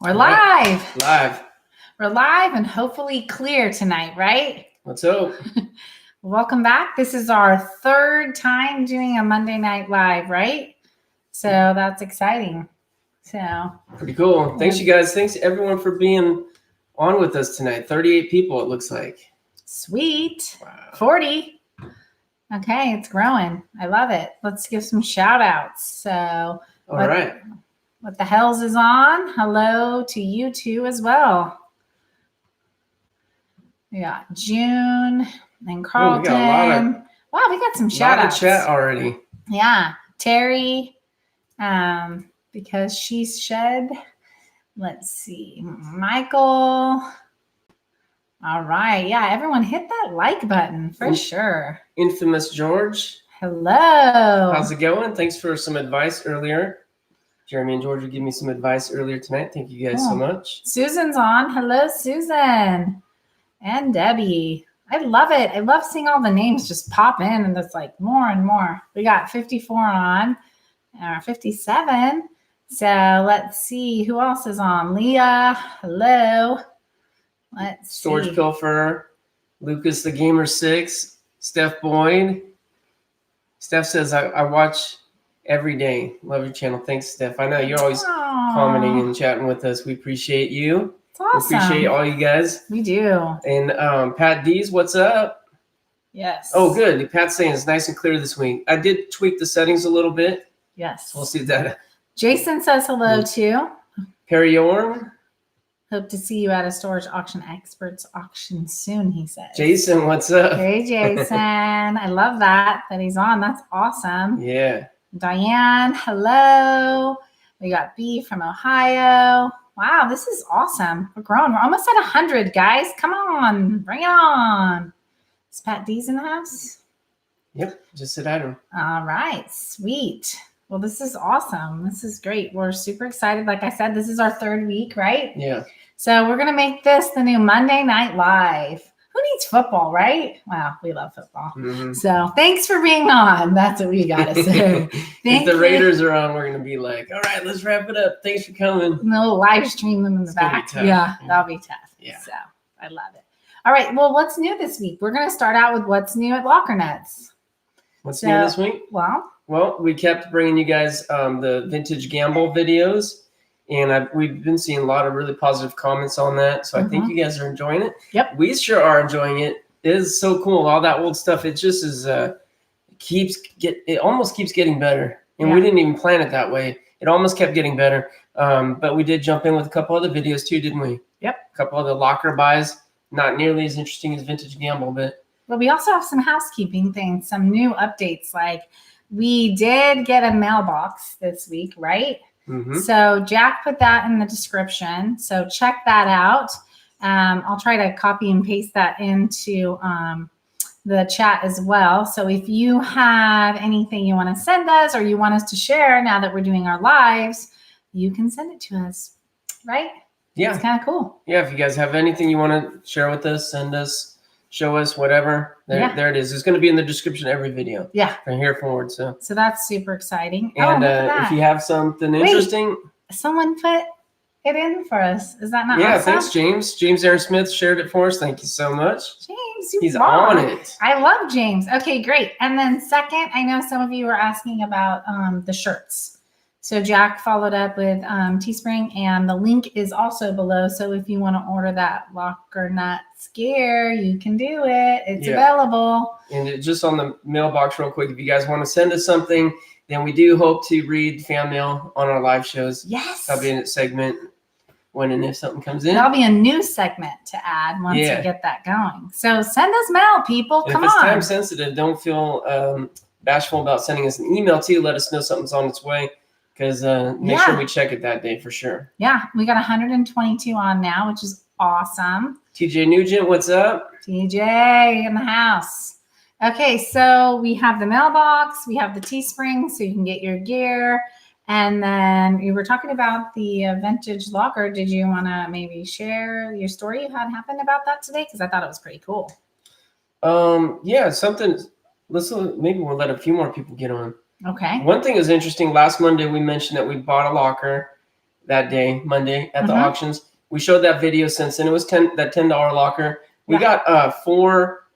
We're live. Live. We're live and hopefully clear tonight, right? Let's hope. Welcome back. This is our third time doing a Monday Night Live, right? So that's exciting. So pretty cool. Thanks, you guys. Thanks everyone for being on with us tonight. 38 people, it looks like. Sweet. Wow. 40. Okay, it's growing. I love it. Let's give some shout outs. So all right. What the Hells is on? Hello to you too as well. We got June and Carlton. Wow, we got some shout outs. Chat already. Yeah. Terry, because she's shed. Let's see. Michael. All right. Yeah, everyone hit that like button for sure. Infamous George. Hello. How's it going? Thanks for some advice earlier. Jeremy and George would give me some advice earlier tonight. Thank you guys so much. Susan's on. Hello, Susan. And Debbie. I love it. I love seeing all the names just pop in and it's like more and more. We got 54 on, or 57. So let's see who else is on. Leah. Hello. Let's Storage see. Pilfer. Lucas the Gamer 6. Steph Boyd. Steph says, I watch every day. Love your channel. Thanks, Steph. I know you're always commenting and chatting with us. We appreciate you. It's awesome. We appreciate all you guys. We do. And Pat D's, what's up? Yes. Oh, good. Pat's saying it's nice and clear this week. I did tweak the settings a little bit. Yes. We'll see that. Jason says hello too. Perry Yorn. Hope to see you at a storage auction experts auction soon, he says. Jason, what's up? Hey, Jason. I love that he's on. That's awesome. Yeah. Diane, hello. We got B from Ohio. Wow, this is awesome. We're growing. We're almost at 100, guys. Come on. Bring it on. Is Pat D's in the house? Yep. Just said item. All right. Sweet. Well, this is awesome. This is great. We're super excited. Like I said, this is our third week, right? Yeah. So we're going to make this the new Monday Night Live. Who needs football, right? Wow, we love football. Mm-hmm. So thanks for being on. That's what we got to say. If the Raiders are on, we're going to be like, all right, let's wrap it up. Thanks for coming. No, live stream them in the back. Yeah, that'll be tough. Yeah. So I love it. All right. Well, what's new this week? We're going to start out with what's new at Lockernuts. What's new this week? Well, we kept bringing you guys the vintage gamble videos, and we've been seeing a lot of really positive comments on that. So I think you guys are enjoying it. Yep. We sure are enjoying it. It is so cool. All that old stuff. It just is it almost keeps getting better. And we didn't even plan it that way. It almost kept getting better. But we did jump in with a couple other videos too, didn't we? Yep. A couple other locker buys. Not nearly as interesting as vintage gamble, but we also have some housekeeping things, some new updates. Like we did get a mailbox this week, right? Mm-hmm. So Jack put that in the description. So check that out. I'll try to copy and paste that into the chat as well. So if you have anything you want to send us or you want us to share now that we're doing our lives, you can send it to us, right? Yeah. It's kind of cool. Yeah. If you guys have anything you want to share with us, send us, show us, whatever. There it is. It's going to be in the description of every video. Yeah. From here forward. So that's super exciting. And if you have something interesting. Someone put it in for us. Is that not awesome? Yeah, thanks, James. James Aaron Smith shared it for us. Thank you so much. James, he's on it. I love James. Okay, great. And then second, I know some of you were asking about the shirts. So Jack followed up with Teespring, and the link is also below. So if you want to order that Lockernuts gear, you can do it. It's available. And just on the mailbox real quick, if you guys want to send us something, then we do hope to read fan mail on our live shows. Yes. That'll be in a segment when and if something comes in. That'll be a new segment to add once we get that going. So send us mail, people. Come on. If it's time sensitive, don't feel bashful about sending us an email too. Let us know something's on its way. Because make sure we check it that day for sure. Yeah, we got 122 on now, which is awesome. TJ Nugent, what's up? TJ in the house. Okay, so we have the mailbox, we have the Teespring, so you can get your gear. And then we were talking about the vintage locker. Did you want to maybe share your story you had happened about that today? Because I thought it was pretty cool. Yeah, something. Maybe we'll let a few more people get on. Okay. One thing is interesting. Last Monday, we mentioned that we bought a locker that day, Monday, at the auctions. We showed that video since then. It was that $10 locker. We got 4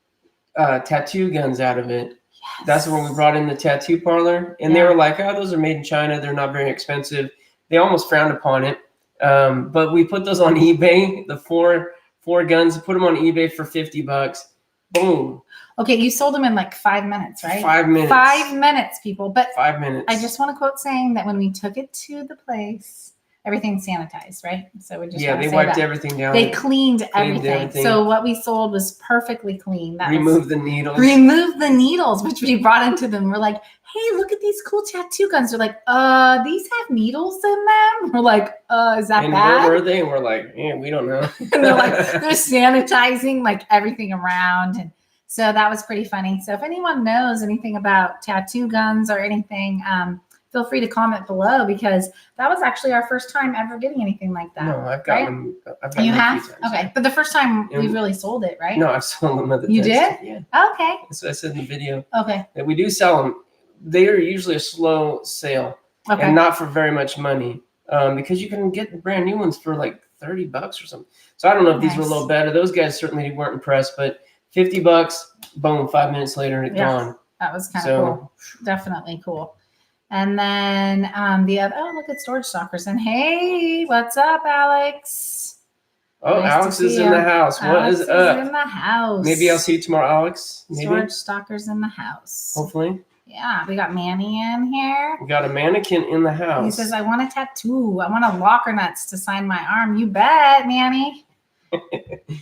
tattoo guns out of it. Yes. That's when we brought in the tattoo parlor, and they were like, "Oh, those are made in China. They're not very expensive." They almost frowned upon it, but we put those on eBay. The four guns, put them on eBay for $50. Boom. Okay, you sold them in like 5 minutes, right? 5 minutes. 5 minutes, people. But 5 minutes. I just want to quote saying that when we took it to the place, everything's sanitized, right? So we just they wiped everything down. They cleaned everything. So what we sold was perfectly clean. Remove the needles. Remove the needles, which we brought into them. We're like, hey, look at these cool tattoo guns. They're like, these have needles in them. We're like, is that bad? Where were they? And we're like, we don't know. And they're like, they're sanitizing like everything around. And so that was pretty funny. So if anyone knows anything about tattoo guns or anything, feel free to comment below, because that was actually our first time ever getting anything like that. No, I've got them. You have? Okay. But the first time we really sold it, right? No, I've sold them other You did? Yeah. Okay. That's what I said in the video. Okay. That we do sell them. They are usually a slow sale, and not for very much money, because you can get brand new ones for like $30 or something. So I don't know if these were a little better. Those guys certainly weren't impressed, but $50, boom, 5 minutes later, it's gone. That was kind of cool. Definitely cool. And then the other, look at storage stalkers. And hey, what's up, Alex? Oh, nice Alex is in the house. Alex what is up? In the house. Maybe I'll see you tomorrow, Alex. Maybe. Storage stalkers in the house. Hopefully. Yeah, we got Manny in here. We got a mannequin in the house. He says, I want a tattoo. I want a lockernuts to sign my arm. You bet, Manny.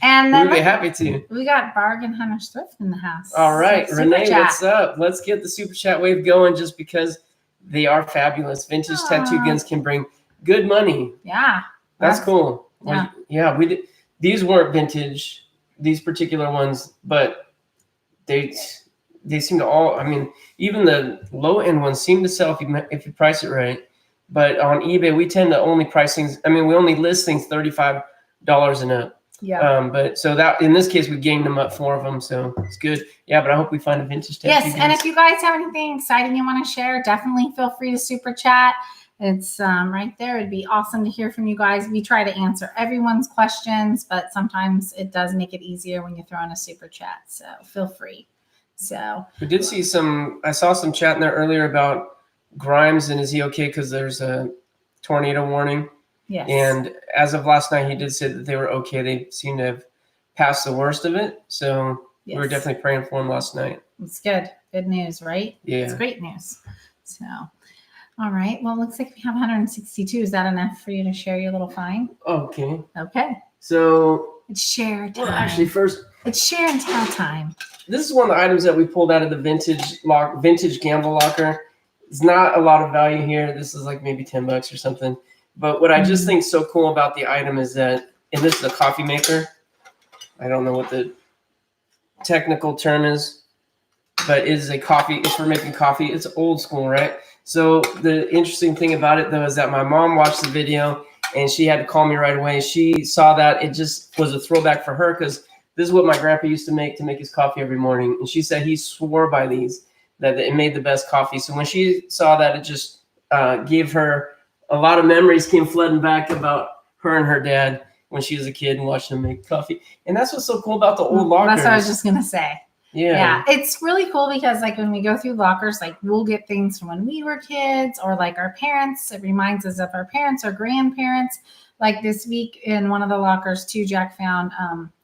And then we'd be happy to. We got Bargain Hunters Thrift in the house. All right, Renee, what's up? Let's get the super chat wave going, just because they are fabulous. Vintage tattoo guns can bring good money. Yeah, that's cool. Yeah, we did. These weren't vintage, these particular ones, but they seem to all. I mean, even the low end ones seem to sell if you price it right. But on eBay, we tend to only price things. I mean, we only list things $35 and up. Yeah. But so that in this case, we gained them up 4 of them, so it's good. Yeah, but I hope we find a vintage tattoo. Yes, and if you guys have anything exciting you want to share, definitely feel free to super chat. It's right there. It'd be awesome to hear from you guys. We try to answer everyone's questions, but sometimes it does make it easier when you throw in a super chat. So feel free. So we did see I saw some chat in there earlier about Grimes, and is he okay because there's a tornado warning? Yes. And as of last night, he did say that they were okay. They seem to have passed the worst of it. So we were definitely praying for him last night. It's good. Good news, right? Yeah. It's great news. So, all right. Well, it looks like we have 162. Is that enough for you to share your little find? Okay. Okay. So it's share time. Well, actually, first, it's share and tell time. This is one of the items that we pulled out of the vintage gamble locker. It's not a lot of value here. This is like maybe $10 or something. But what I just think is so cool about the item is that, and this is a coffee maker. I don't know what the technical term is, but it is a coffee. It's for making coffee. It's old school, right? So the interesting thing about it, though, is that my mom watched the video and she had to call me right away. She saw that it just was a throwback for her, because this is what my grandpa used to make his coffee every morning. And she said he swore by these, that it made the best coffee. So when she saw that, it just gave her a lot of memories came flooding back about her and her dad when she was a kid and watching them make coffee. And that's what's so cool about the old lockers. That's what I was just going to say. Yeah. It's really cool because like when we go through lockers, like we'll get things from when we were kids or like our parents. It reminds us of our parents or grandparents. Like this week in one of the lockers too, Jack found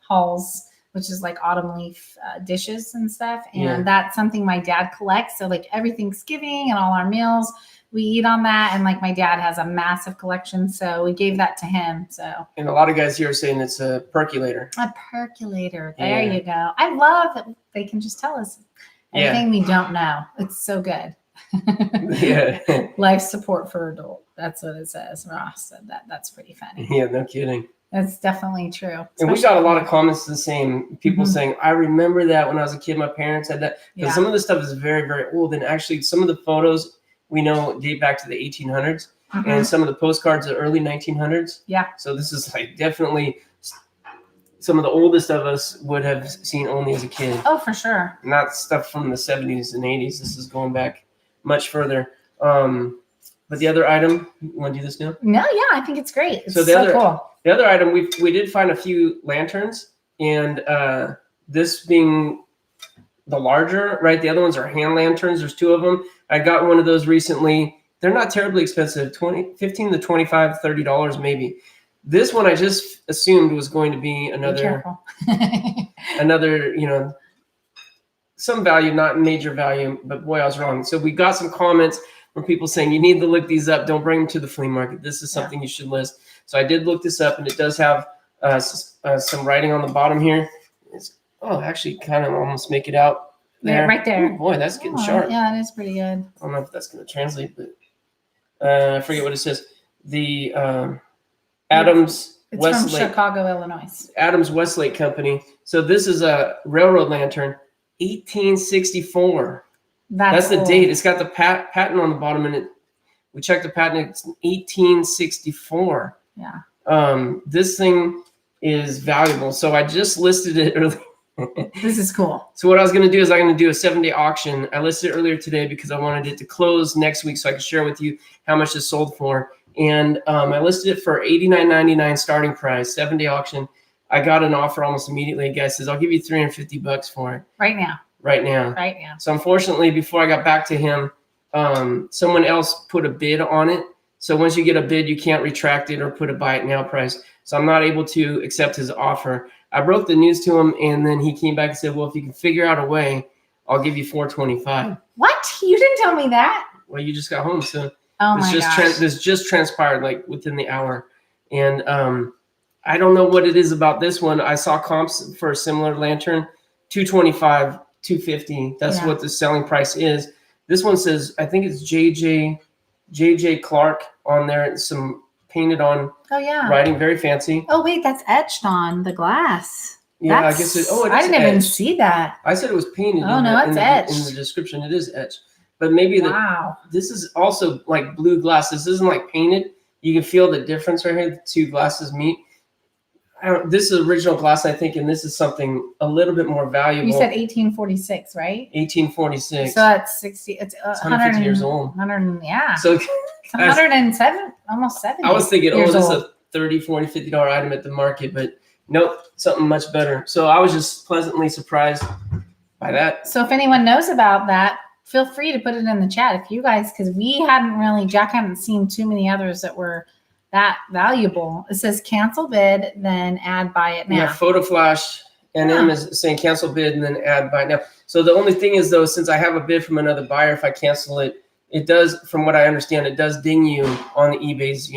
hulls, which is like autumn leaf dishes and stuff. And that's something my dad collects. So like every Thanksgiving and all our meals, we eat on that. And like my dad has a massive collection. So we gave that to him. So. And a lot of guys here are saying it's a percolator. A percolator. There you go. I love that they can just tell us everything we don't know. It's so good. Life support for adult. That's what it says. Ross said that. That's pretty funny. Yeah, no kidding. That's definitely true. And we got a lot of comments the same. People saying, I remember that when I was a kid, my parents had that. Because some of the stuff is very, very old. And actually some of the photos we know date back to the 1800s. And some of the postcards are early 1900s. Yeah. So this is like definitely some of the oldest of us would have seen only as a kid. Oh, for sure. Not stuff from the 70s and 80s. This is going back much further. But the other item, you want to do this now? No, yeah, I think it's great. It's so cool. The other item, we did find a few lanterns, and this being the larger, right? The other ones are hand lanterns. There's 2 of them. I got one of those recently. They're not terribly expensive, $15 to $25, $30 maybe. This one I just assumed was going to be another, another, some value, not major value, but boy, I was wrong. So we got some comments from people saying you need to look these up. Don't bring them to the flea market. This is something you should list. So I did look this up, and it does have some writing on the bottom here. Actually kind of almost make it out there. Yeah, right there. Ooh, boy, that's getting sharp. Yeah, it is pretty good. I don't know if that's going to translate, but I forget what it says. The Adams It's Westlake. from Chicago, Illinois. Adams Westlake Company. So this is a railroad lantern, 1864. That's the date. It's got the patent on the bottom, and we checked the patent. It's 1864. Yeah. This thing is valuable. So I just listed it earlier. This is cool. So what I was going to do is I'm going to do a 7-day auction. I listed it earlier today because I wanted it to close next week so I could share with you how much it sold for. And I listed it for $89.99 starting price, 7-day auction. I got an offer almost immediately. A guy says, I'll give you $350 for it. Right now. So unfortunately, before I got back to him, someone else put a bid on it. So once you get a bid, you can't retract it or put a buy it now price. So I'm not able to accept his offer. I broke the news to him, and then he came back and said, well, if you can figure out a way, I'll give you $425. What? You didn't tell me that? Well, you just got home, so this just transpired like within the hour. And I don't know what it is about this one. I saw comps for a similar lantern, $225, $250. That's what the selling price is. This one says, I think it's JJ Clark on there. It's some painted on writing, very fancy. Oh, wait, that's etched on the glass. Yeah, I guess it is I didn't even see that. I said it was painted. Oh, no, it's etched. In the description, it is etched. But maybe this is also like blue glass. This isn't like painted. You can feel the difference right here. The 2 glasses meet. This is original glass, I think, and this is something a little bit more valuable. You said 1846, right? 1846. So that's 60. It's 150 years old. 100, yeah. So it's 107, almost 70. I was thinking, this is a $30, $40, $50 item at the market, but nope, something much better. So I was just pleasantly surprised by that. So if anyone knows about that, feel free to put it in the chat. If you guys, because Jack hadn't seen too many others that were that valuable. It says cancel bid, then add buy it now. Yeah, photo flash NM is saying cancel bid and then add buy it now. So the only thing is though, since I have a bid from another buyer, if I cancel it, it does, from what I understand, it does ding you on the eBay's,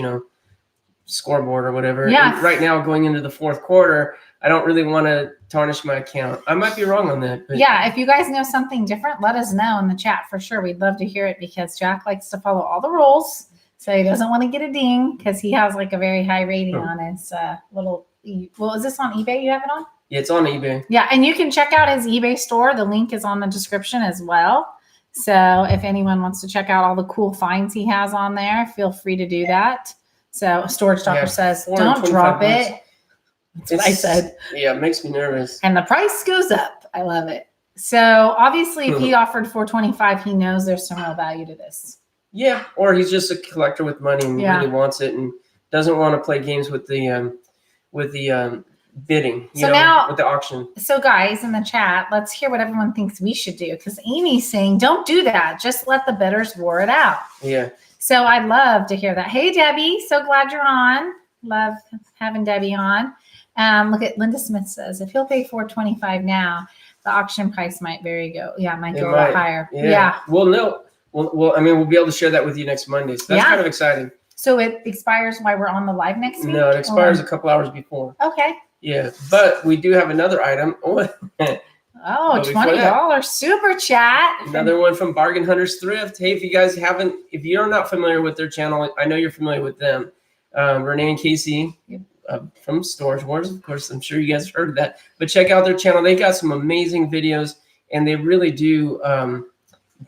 scoreboard or whatever. Yeah. And right now, going into the 4th quarter, I don't really want to tarnish my account. I might be wrong on that. But yeah, if you guys know something different, let us know in the chat for sure. We'd love to hear it because Jack likes to follow all the rules. So he doesn't want to get a ding because he has like a very high rating on his little. Well, is this on eBay? You have it on? Yeah, it's on eBay. Yeah, and you can check out his eBay store. The link is on the description as well. So if anyone wants to check out all the cool finds he has on there, feel free to do that. So Storage Doctor says, don't drop it. That's what I said. Yeah, it makes me nervous. And the price goes up. I love it. So obviously, if he offered $425, he knows there's some real value to this. Yeah, or he's just a collector with money and really wants it and doesn't want to play games with the bidding, with the auction. So guys in the chat, let's hear what everyone thinks we should do, because Amy's saying don't do that. Just let the bidders war it out. Yeah. So I'd love to hear that. Hey, Debbie, so glad you're on. Love having Debbie on. Look at Linda Smith says, if he'll pay $425 now, the auction price might go a lot higher. Yeah. Well, no. Well, I mean, we'll be able to share that with you next Monday. So that's kind of exciting. So it expires while we're on the live next week? No, it expires a couple hours before. Okay. Yeah, but we do have another item. Oh, $20 super chat. Another one from Bargain Hunters Thrift. Hey, if you're not familiar with their channel, I know you're familiar with them. Renee and Casey from Storage Wars, of course. I'm sure you guys have heard of that. But check out their channel. They got some amazing videos, and they really do.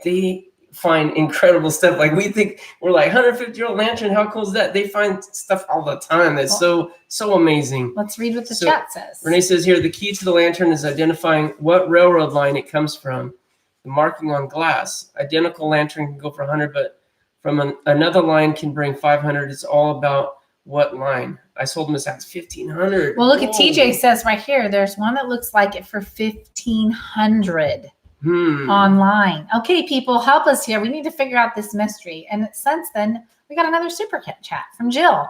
They find incredible stuff. Like we think we're like 150-year-old lantern. How cool is that? They find stuff all the time that's so amazing. Let's read what the chat says. Renee says here, the key to the lantern is identifying what railroad line it comes from. The marking on glass. Identical lantern can go for 100, but from another line can bring 500. It's all about what line. I sold them as 1,500. Well, look at TJ says right here. There's one that looks like it for 1,500 online. Okay, people, help us here. We need to figure out this mystery. And since then, we got another super chat from Jill.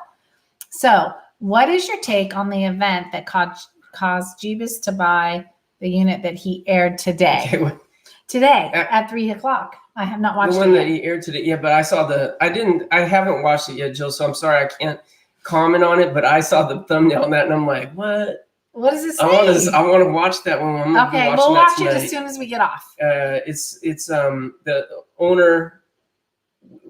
So, what is your take on the event that caused Jeebus to buy the unit that he aired today? Okay, today at 3:00. I have not watched the one it that he aired today. Yeah, but I saw I haven't watched it yet, Jill, so I'm sorry I can't comment on it, but I saw the thumbnail on that and I'm like, what? What does it say? I want to watch that one. I'm gonna okay, be we'll watch it as soon as we get off. It's the owner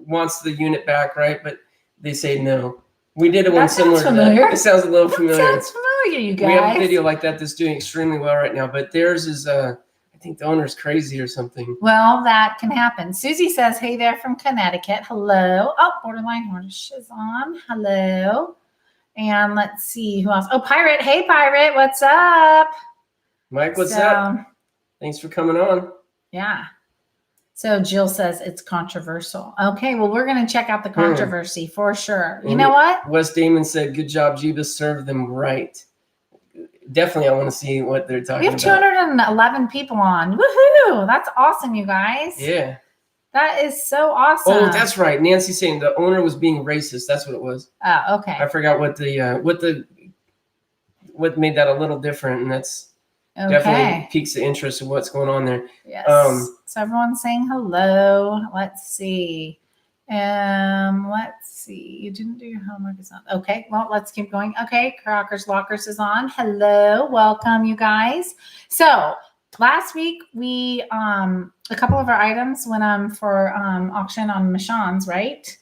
wants the unit back, right? But they say no. We did one similar to that. It sounds a little familiar. Sounds familiar, you guys. We have a video like that that's doing extremely well right now, but theirs is I think the owner's crazy or something. Well, that can happen. Susie says, hey there from Connecticut. Hello. Oh, Borderline Horse is on. Hello. And let's see who else. Oh, Pirate. Hey, Pirate. What's up? Mike, what's up? Thanks for coming on. Yeah. So Jill says it's controversial. Okay, well, we're going to check out the controversy for sure. You know what? Wes Damon said, good job, Jeebus. Served them right. Definitely, I want to see what they're talking about. We have 211 people on. Woohoo! That's awesome, you guys. Yeah. That is so awesome. Oh, that's right. Nancy's saying the owner was being racist. That's what it was. Oh, okay. I forgot what made that a little different, and that's definitely piques the interest of what's going on there. Yes. So everyone's saying hello. Let's see. You didn't do your homework. It's not okay. Well, let's keep going. Okay, Crockers Lockers is on. Hello, welcome, you guys. So last week we a couple of our items went for auction on Michonne's, right?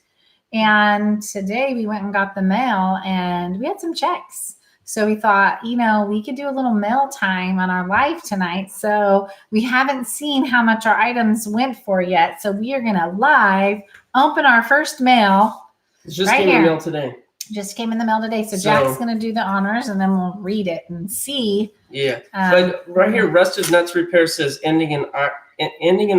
And today we went and got the mail, and we had some checks. So we thought, we could do a little mail time on our live tonight. So we haven't seen how much our items went for yet. So we are going to live open our first mail. It just came in the mail today. Just came in the mail today. So Jack's going to do the honors, and then we'll read it and see. Yeah. But right here, Rusted Nuts Repair says ending an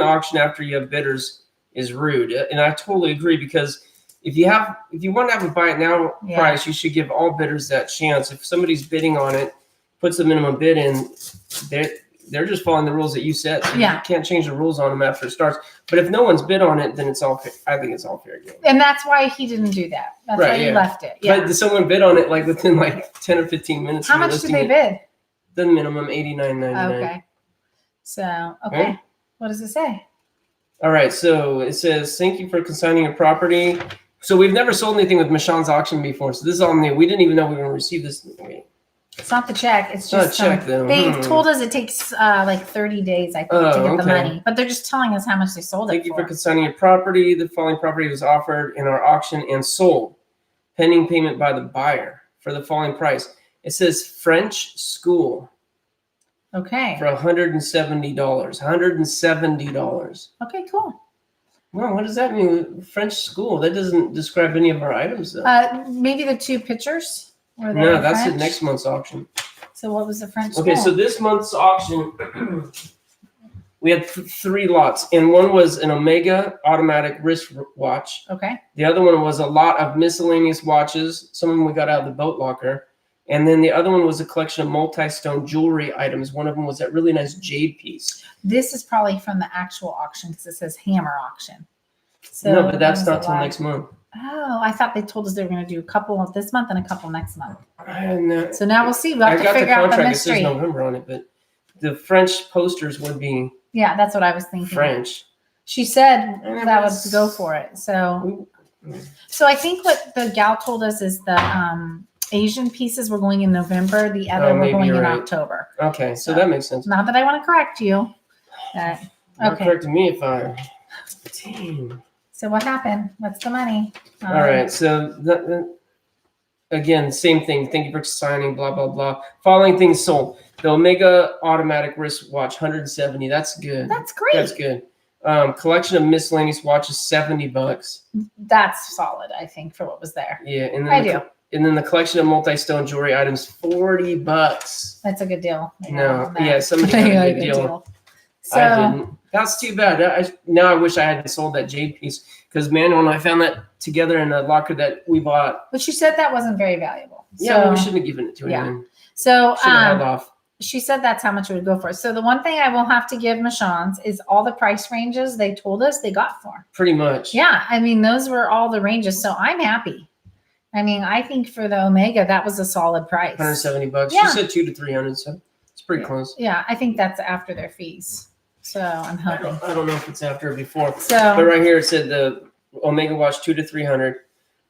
auction after you have bidders is rude. And I totally agree, because if you want to have a buy it now price, you should give all bidders that chance. If somebody's bidding on it, puts the minimum bid in, they're just following the rules that you set. So you can't change the rules on them after it starts. But if no one's bid on it, then it's all fair. I think it's all fair game. And that's why he didn't do that. That's why he left it. Yeah. But someone bid on it within 10 or 15 minutes. How much did they bid? The minimum, $89.99. Okay. So what does it say? All right. So it says, thank you for consigning your property. So we've never sold anything with Michonne's auction before. So this is all new. We didn't even know we were going to receive this. It's not the check. It's just not a check, though. They told us it takes 30 days, I think, to get the money. But they're just telling us how much they sold it for. Thank you for consigning your property. The following property was offered in our auction and sold, pending payment by the buyer for the following price. It says French School. Okay. For $170. $170. Okay, cool. Well, what does that mean? French School. That doesn't describe any of our items, though. Maybe the two pictures. No, that's the next month's auction. So what was the French School? Okay, so this month's auction, we had 3 lots, and one was an Omega automatic wrist watch. Okay. The other one was a lot of miscellaneous watches. Some of them we got out of the boat locker. And then the other one was a collection of multi-stone jewelry items. One of them was that really nice jade piece. This is probably from the actual auction, because it says hammer auction. So no, but that's not till next month. Oh, I thought they told us they were going to do a couple of this month and a couple next month. So now we'll see. We'll have to figure out the mystery. It says November on it, but the French posters would be that's what I was thinking. French. She said that would go for it. So I think what the gal told us is the Asian pieces were going in November. The other were going in October. Okay, so that makes sense. Not that I want to correct you. Okay. Correct me if I. Damn. So what happened? What's the money? All right. So again, same thing. Thank you for signing. Blah blah blah. Following things sold: the Omega automatic wristwatch, $170. That's good. That's great. That's good. Collection of miscellaneous watches, $70. That's solid, I think, for what was there. Yeah, and then and then the collection of multi-stone jewelry items, $40. That's a good deal. No, yeah, somebody got a good deal. So That's too bad. Now I wish I hadn't sold that jade piece because Manuel and I found that together in a locker that we bought. But she said that wasn't very valuable. Yeah, well, we shouldn't have given it to her. Yeah. So should have held off. She said that's how much it would go for. So the one thing I will have to give Michonne's is all the price ranges they told us they got for. Pretty much. Yeah. I mean, those were all the ranges. So I'm happy. I mean, I think for the Omega, that was a solid price. $170. Yeah. She said $200 to $300, so it's pretty close. Yeah, I think that's after their fees. So I'm hoping. I don't know if it's after or before. So, but right here it said the Omega watch $200 to $300.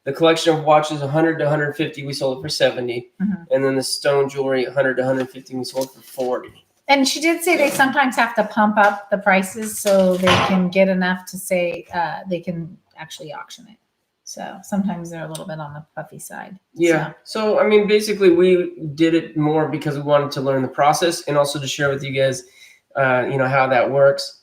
The collection of watches $100 to $150. We sold it for $70, and then the stone jewelry $100 to $150. We sold it for $40. And she did say they sometimes have to pump up the prices so they can get enough to say they can actually auction it. So sometimes they're a little bit on the puffy side. Yeah. So I mean, basically, we did it more because we wanted to learn the process and also to share with you guys, how that works.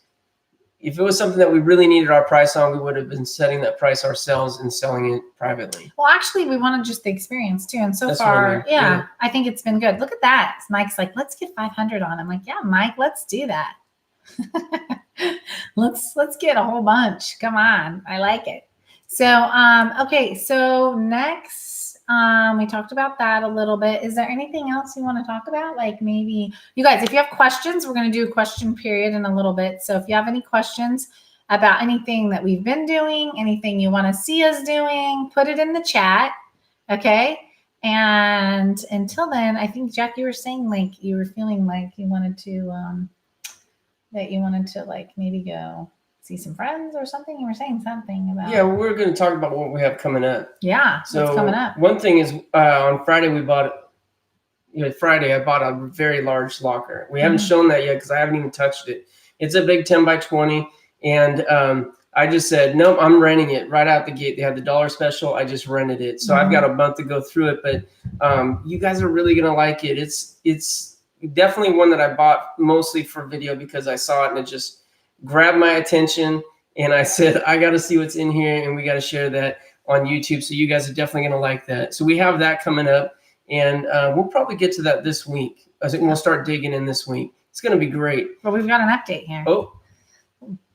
If it was something that we really needed our price on, we would have been setting that price ourselves and selling it privately. Well, actually, we wanted just the experience too. And so That's far, what I mean. I think it's been good. Look at that. Mike's like, let's get 500 on. I'm like, yeah, Mike, let's do that. let's get a whole bunch. Come on. I like it. So, okay. So next, we talked about that a little bit. Is there anything else you want to talk about? Like maybe you guys, if you have questions, we're going to do a question period in a little bit. So if you have any questions about anything that we've been doing, anything you want to see us doing, put it in the chat. Okay. And until then, I think Jack, you were saying like, you were feeling like you wanted to, like maybe go see some friends or something. You were saying something about. Yeah, we're going to talk about what we have coming up. Yeah, so what's coming up? One thing is on Friday I bought a very large locker. We haven't shown that yet because I haven't even touched it. It's a big 10 by 20, and I just said nope, I'm renting it right out the gate. They had the dollar special. I just rented it, so I've got a month to go through it. But you guys are really going to like it. It's definitely one that I bought mostly for video because I saw it and it just grabbed my attention, and I said, I got to see what's in here, and we got to share that on YouTube. So you guys are definitely going to like that. So we have that coming up, and we'll probably get to that this week. I think we'll start digging in this week. It's going to be great. Well, we've got an update here. Oh.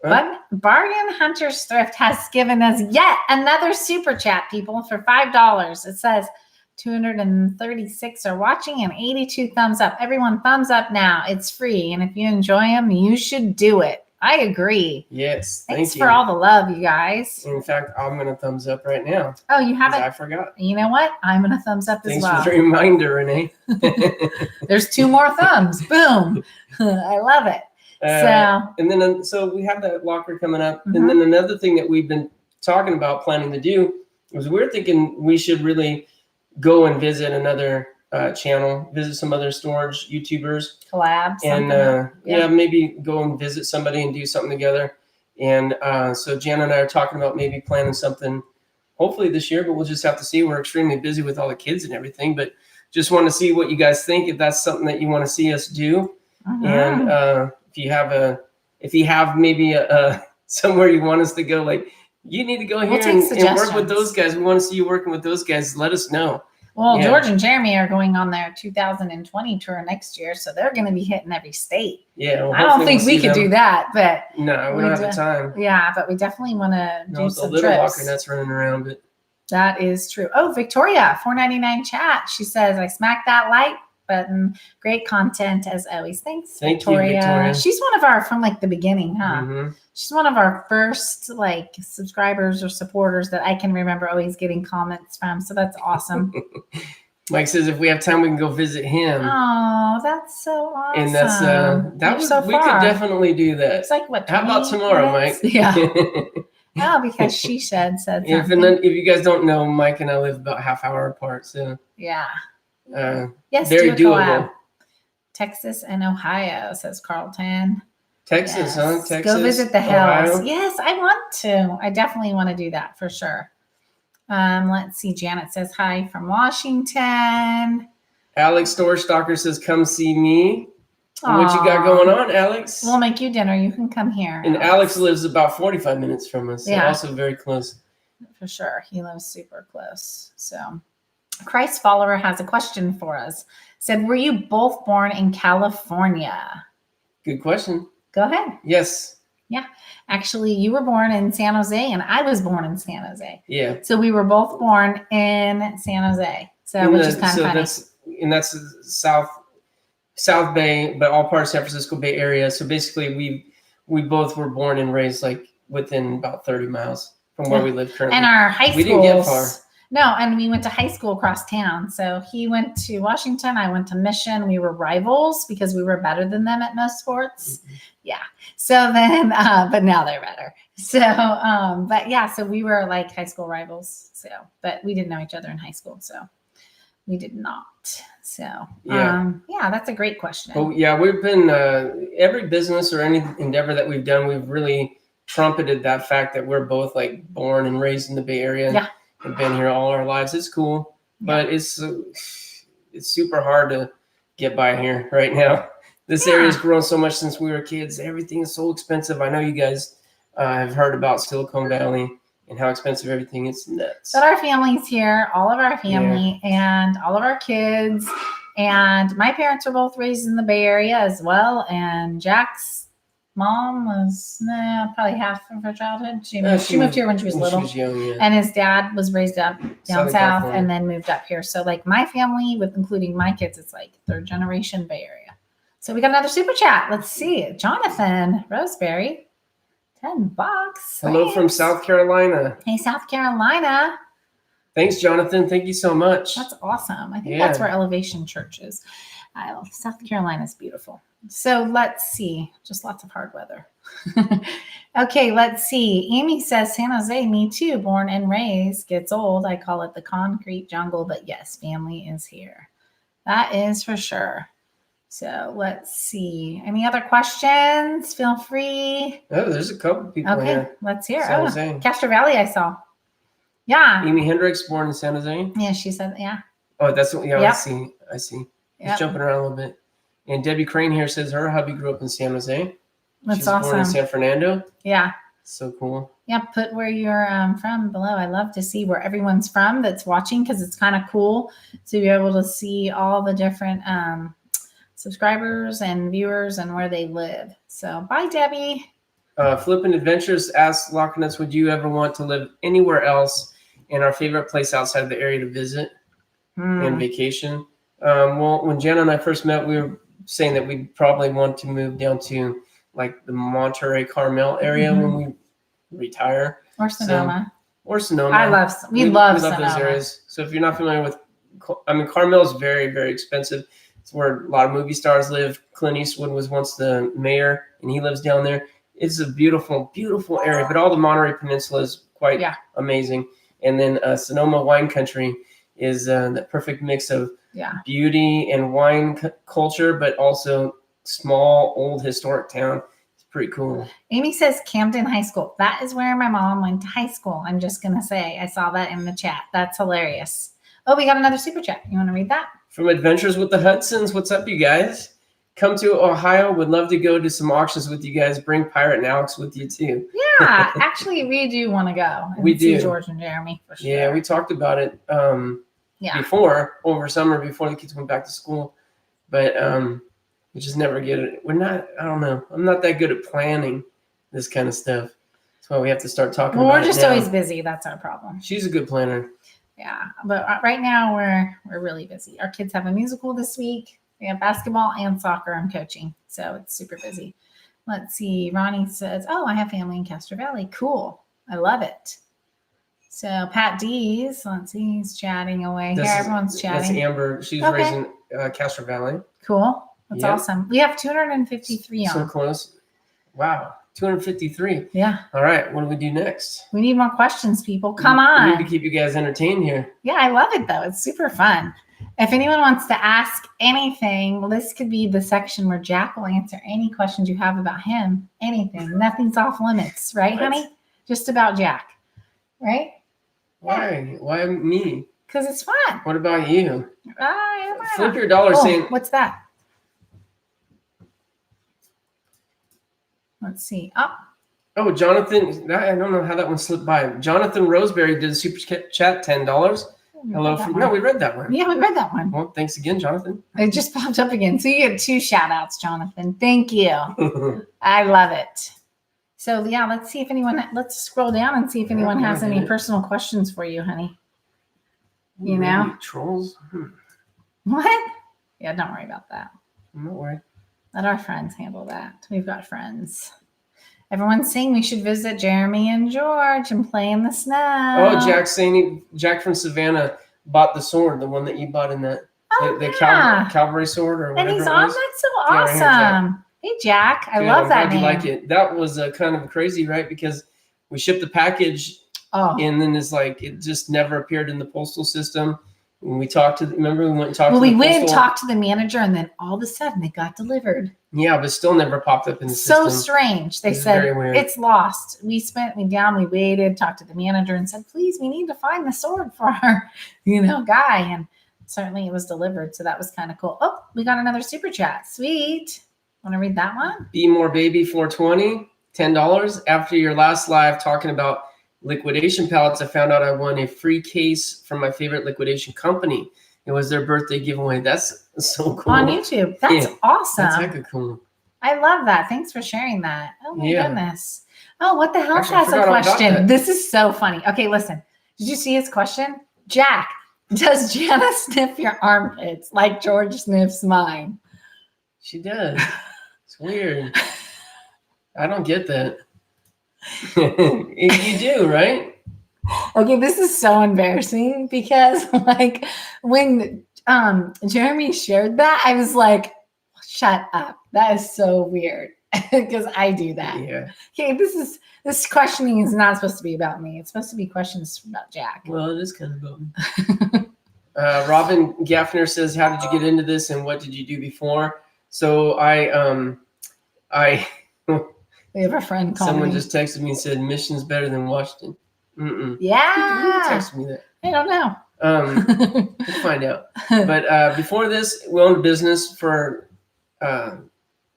But Bargain Hunters Thrift has given us yet another super chat, people, for $5. It says 236 are watching and 82 thumbs up. Everyone thumbs up now. It's free. And if you enjoy them, you should do it. I agree. Yes. Thanks for all the love, you guys. In fact, I'm going to thumbs up right now. Oh, you haven't? I forgot. You know what? I'm going to thumbs up as well. Thanks for the reminder, Renee. There's 2 more thumbs. Boom. I love it. So we have that locker coming up. And then another thing that we've been talking about planning to do was we're thinking we should really go and visit another channel, visit some other storage YouTubers, collabs, and maybe go and visit somebody and do something together. And so Jan and I are talking about maybe planning something, hopefully this year, but we'll just have to see. We're extremely busy with all the kids and everything, but just want to see what you guys think, if that's something that you want to see us do. And if you have maybe somewhere you want us to go, like you need to go here and work with those guys. We want to see you working with those guys. Let us know. Well, George and Jeremy are going on their 2020 tour next year, so they're going to be hitting every state. Yeah, well, I don't think we could do that, but no, we don't have the time. Yeah, but we definitely want to do some trips. The little lockernuts running around, but that is true. Oh, Victoria, $4.99 chat. She says, "I smacked that like button. Great content as always." Thanks, Victoria. You, Victoria. She's one of our from like the beginning, huh? She's one of our first like subscribers or supporters that I can remember always getting comments from. So that's awesome. Mike says if we have time, we can go visit him. Oh, that's so awesome. And that's we could definitely do that. It's like what? How about tomorrow, minutes? Mike? Yeah. Oh, because she said something. If you guys don't know, Mike and I live about half hour apart, so yeah. Yes, very doable. Collab. Texas and Ohio, says Carlton. Texas, huh? Texas. Go visit the hills. Ohio. Yes, I want to. I definitely want to do that for sure. Let's see. Janet says hi from Washington. Alex Store Stalker says, "Come see me." What you got going on, Alex? We'll make you dinner. You can come here. And Alex lives about 45 minutes from us, so also very close. For sure. He lives super close. So Christ Follower has a question for us. Said, were you both born in California? Good question. Go ahead. Yes. Actually, you were born in San Jose and I was born in San Jose. Yeah. So we were both born in San Jose. So which is kind of funny. That's South Bay, but all part of San Francisco Bay Area. So basically we both were born and raised like within about 30 miles from where we live currently. And our high schools. We didn't get far. No, and we went to high school across town. So he went to Washington, I went to Mission. We were rivals because we were better than them at most sports. Mm-hmm. Yeah. So then, but now they're better. So, but yeah, so we were like high school rivals. So, but we didn't know each other in high school. So we did not. So, yeah, that's a great question. Well, yeah, we've been, every business or any endeavor that we've done, we've really trumpeted that fact that we're both like born and raised in the Bay Area. Yeah. And been here all our lives. It's cool, but it's super hard to get by here right now. This area has grown so much since we were kids. Everything is so expensive. I know you guys have heard about Silicon Valley and how expensive everything is. Nuts. But our family's here, all of our family and all of our kids. And my parents were both raised in the Bay Area as well. And Jack's mom was probably half of her childhood. She moved here when she was little. She was young, yeah. And his dad was raised up down south and then moved up here. So like my family, with including my kids, it's like third generation Bay Area. So we got another super chat. Let's see. Jonathan Roseberry, $10. Hello Thanks. from South Carolina. Hey, South Carolina. Thanks, Jonathan. Thank you so much. That's awesome. I think that's where Elevation Church is. South Carolina is beautiful. So let's see. Just lots of hard weather. Okay, let's see. Amy says, San Jose, me too. Born and raised. Gets old. I call it the concrete jungle. But yes, family is here. That is for sure. So let's see. Any other questions? Feel free. Oh, there's a couple people here. Okay, let's hear. Oh, Castro Valley I saw. Yeah. Amy Hendricks, born in San Jose. Yeah, she said, yeah. Oh, that's what, I see. He's jumping around a little bit. And Debbie Crane here says her hubby grew up in San Jose. She's awesome. Born in San Fernando. Yeah. So cool. Yeah, put where you're from below. I love to see where everyone's from that's watching because it's kind of cool to be able to see all the different subscribers and viewers and where they live. So bye, Debbie. Flippin' Adventures asks Lockernuts, would you ever want to live anywhere else in our favorite place outside of the area to visit and vacation? Well, when Jana and I first met, we were saying that we'd probably want to move down to like the Monterey Carmel area when we retire. Or Sonoma. Or Sonoma. We love those areas. So if you're not familiar with, Carmel is very, very expensive. It's where a lot of movie stars live. Clint Eastwood was once the mayor and he lives down there. It's a beautiful, beautiful area, but all the Monterey Peninsula is quite amazing. And then Sonoma wine country is the perfect mix of beauty and wine culture, but also small, old, historic town. It's pretty cool. Amy says Camden High School. That is where my mom went to high school. I'm just going to say, I saw that in the chat. That's hilarious. Oh, we got another super chat. You want to read that? From Adventures with the Hudsons. What's up, you guys? Come to Ohio. Would love to go to some auctions with you guys. Bring Pirate and Alex with you too. Yeah, actually, we do want to go. And see George and Jeremy for sure. Yeah, we talked about it before, over summer, before the kids went back to school. But we just never get it. I don't know. I'm not that good at planning this kind of stuff. That's why we have to start talking about it. We're just always busy. That's our problem. She's a good planner. Yeah, but right now we're really busy. Our kids have a musical this week. We have basketball and soccer I'm coaching, so it's super busy. Let's see. Ronnie says, oh, I have family in Castro Valley. Cool. I love it. So Pat D's, let's see, he's chatting away here. Everyone's chatting. That's Amber. She's raised in Castro Valley. Cool. That's awesome. We have 253 on. So close. Wow. 253. Yeah. All right. What do we do next? We need more questions, people. Come on. We need to keep you guys entertained here. Yeah, I love it, though. It's super fun. If anyone wants to ask anything, this could be the section where Jack will answer any questions you have about him. Anything. Nothing's off limits. Right, honey? Just about Jack. Right? Why? Yeah. Why me? Because it's fun. What about you? I Flip your dollar saying. What's that? Let's see. Oh, Jonathan. I don't know how that one slipped by. Jonathan Roseberry did a super chat, $10. Hello. We read that one. Yeah, we read that one. Well, thanks again, Jonathan. It just popped up again. So you get 2 shout outs, Jonathan. Thank you. I love it. So yeah, let's scroll down and see if anyone has any personal questions for you, honey. You know? Trolls? What? Yeah, don't worry about that. I'm not worried. Let our friends handle that. We've got friends. Everyone's saying we should visit Jeremy and George and play in the snow. Oh, Jack's saying Jack from Savannah bought the sword, the one that you bought in that the cavalry sword or whatever. And he's on. That's so awesome. Hey, Jack. I love that name. You like it. That was kind of crazy, right? Because we shipped the package and then it's like it just never appeared in the postal system. When we talked to, remember we went and talked to the postal. Well, we went and talked to the manager, and then all of a sudden it got delivered. Yeah, but still never popped up in the system. So strange. They said it's lost. We waited, talked to the manager, and said, "Please, we need to find the sword for our, guy." And certainly it was delivered, so that was kind of cool. Oh, we got another super chat. Sweet. Want to read that one? Be More Baby 420, $10. After your last live talking about liquidation pallets, I found out I won a free case from my favorite liquidation company. It was their birthday giveaway. That's so cool. On YouTube. That's awesome. That's heck cool. I love that. Thanks for sharing that. Oh my goodness. Oh, what the hell has a question? This is so funny. Okay, listen. Did you see his question? Jack, does Jana sniff your armpits like George sniffs mine? She does. It's weird. I don't get that. You do, right? Okay, this is so embarrassing because when Jeremy shared that, I was like, shut up. That is so weird because I do that. Yeah. Okay, this questioning is not supposed to be about me. It's supposed to be questions about Jack. Well, it is kind of about me. Robin Gaffner says, how did you get into this and what did you do before? So we have a friend called Someone just texted me and said, mission's better than Washington. Yeah. Who texted me that? I don't know. We'll find out. But before this, we owned a business for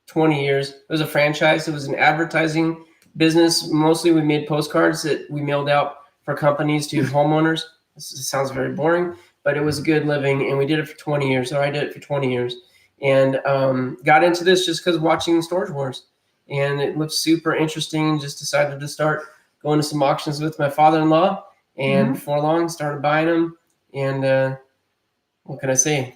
20 years. It was a franchise. It was an advertising business. Mostly we made postcards that we mailed out for companies to homeowners. This sounds very boring, but it was a good living, and we did it for 20 years. So I did it for 20 years. And got into this just because of watching Storage Wars. And it looked super interesting. Just decided to start going to some auctions with my father-in-law. And before long, started buying them. And what can I say?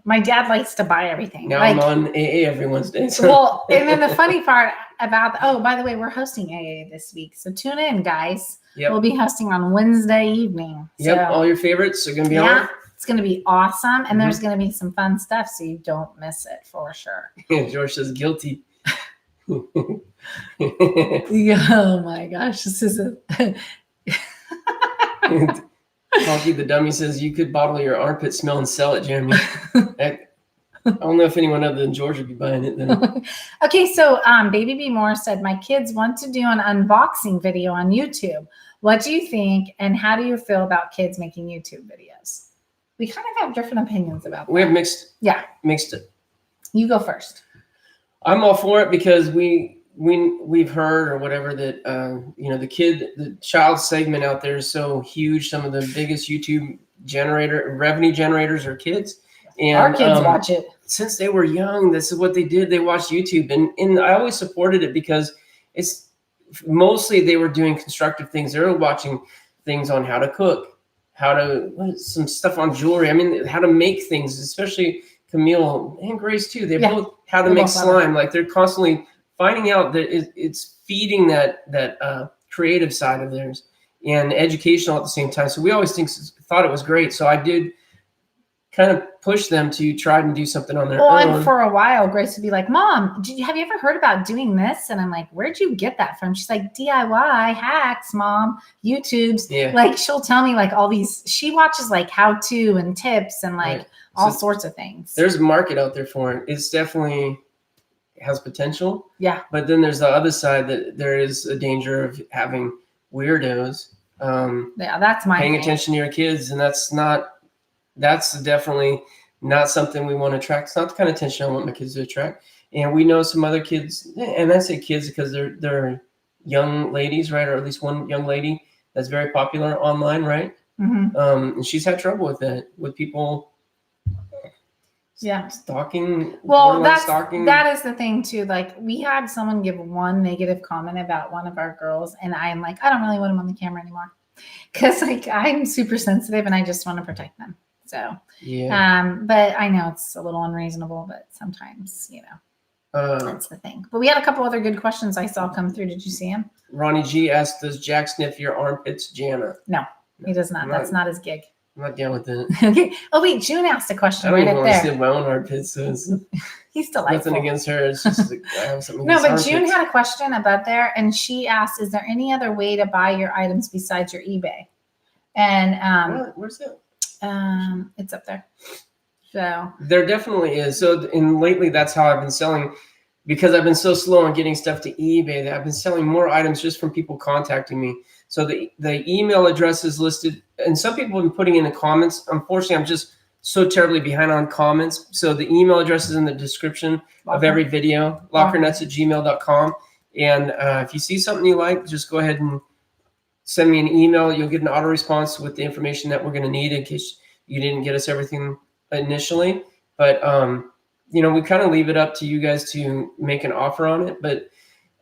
My dad likes to buy everything. Now I'm on AA every Wednesday. So. Well, and then the funny part about, by the way, we're hosting AA this week. So tune in, guys. Yep. We'll be hosting on Wednesday evening. Yep, all your favorites are going to be on. It's going to be awesome. And there's going to be some fun stuff, so you don't miss it for sure. George says guilty. Oh my gosh, this is Honky the Dummy says you could bottle your armpit smell and sell it, Jeremy. I don't know if anyone other than George would be buying it then. Okay, so Baby B Moore said, my kids want to do an unboxing video on YouTube. What do you think, and how do you feel about kids making YouTube videos? We kind of have different opinions about that. We have mixed. Yeah. Mixed it. You go first. I'm all for it because we've heard or whatever that the child segment out there is so huge. Some of the biggest YouTube revenue generators are kids. And our kids watch it. Since they were young, this is what they did. They watched YouTube. And I always supported it because it's mostly they were doing constructive things. They were watching things on how to cook, some stuff on jewelry. I mean, how to make things, especially Camille and Grace too. They both how to make slime. Like they're constantly finding out that it's feeding that creative side of theirs and educational at the same time. So we always thought it was great. So I did kind of push them to try and do something on their own. And for a while, Grace would be like, Mom, have you ever heard about doing this? And I'm like, where'd you get that from? She's like, DIY hacks, Mom, YouTube's. Yeah. Like she'll tell me like all these, she watches like how to and tips and like all sorts of things. There's a market out there for it. It's definitely has potential. Yeah. But then there's the other side that there is a danger of having weirdos. That's my paying attention to your kids. And that's definitely not something we want to attract. It's not the kind of attention I want my kids to attract. And we know some other kids, and I say kids because they're young ladies, right? Or at least one young lady that's very popular online, right? And she's had trouble with that, with people Yeah. Stalking. Well, stalking. that is the thing too. Like we had someone give one negative comment about one of our girls, and I'm like, I don't really want him on the camera anymore because like I'm super sensitive and I just want to protect them. So yeah. But I know it's a little unreasonable, but sometimes that's the thing. But we had a couple other good questions I saw come through. Did you see them? Ronnie G asked, "Does Jack sniff your armpits, Jana?" No, he does not. That's not his gig. I'm not down with that. Okay. Oh wait, June asked a question. I don't even up want to there. sniff my own armpits. So it's He's delightful. nothing against her. It's just like, I have something. No, but armpits. June had a question about there, and she asked, "Is there any other way to buy your items besides your eBay?" And where's that? it's up there. So there definitely is. So lately, that's how I've been selling, because I've been so slow on getting stuff to eBay that I've been selling more items just from people contacting me. So the email address is listed, and some people have been putting in the comments. Unfortunately, I'm just so terribly behind on comments. So the email address is in the description of every video, lockernuts@gmail.com. And if you see something you like, just go ahead and send me an email. You'll get an auto response with the information that we're going to need in case you didn't get us everything initially. But, we kind of leave it up to you guys to make an offer on it. But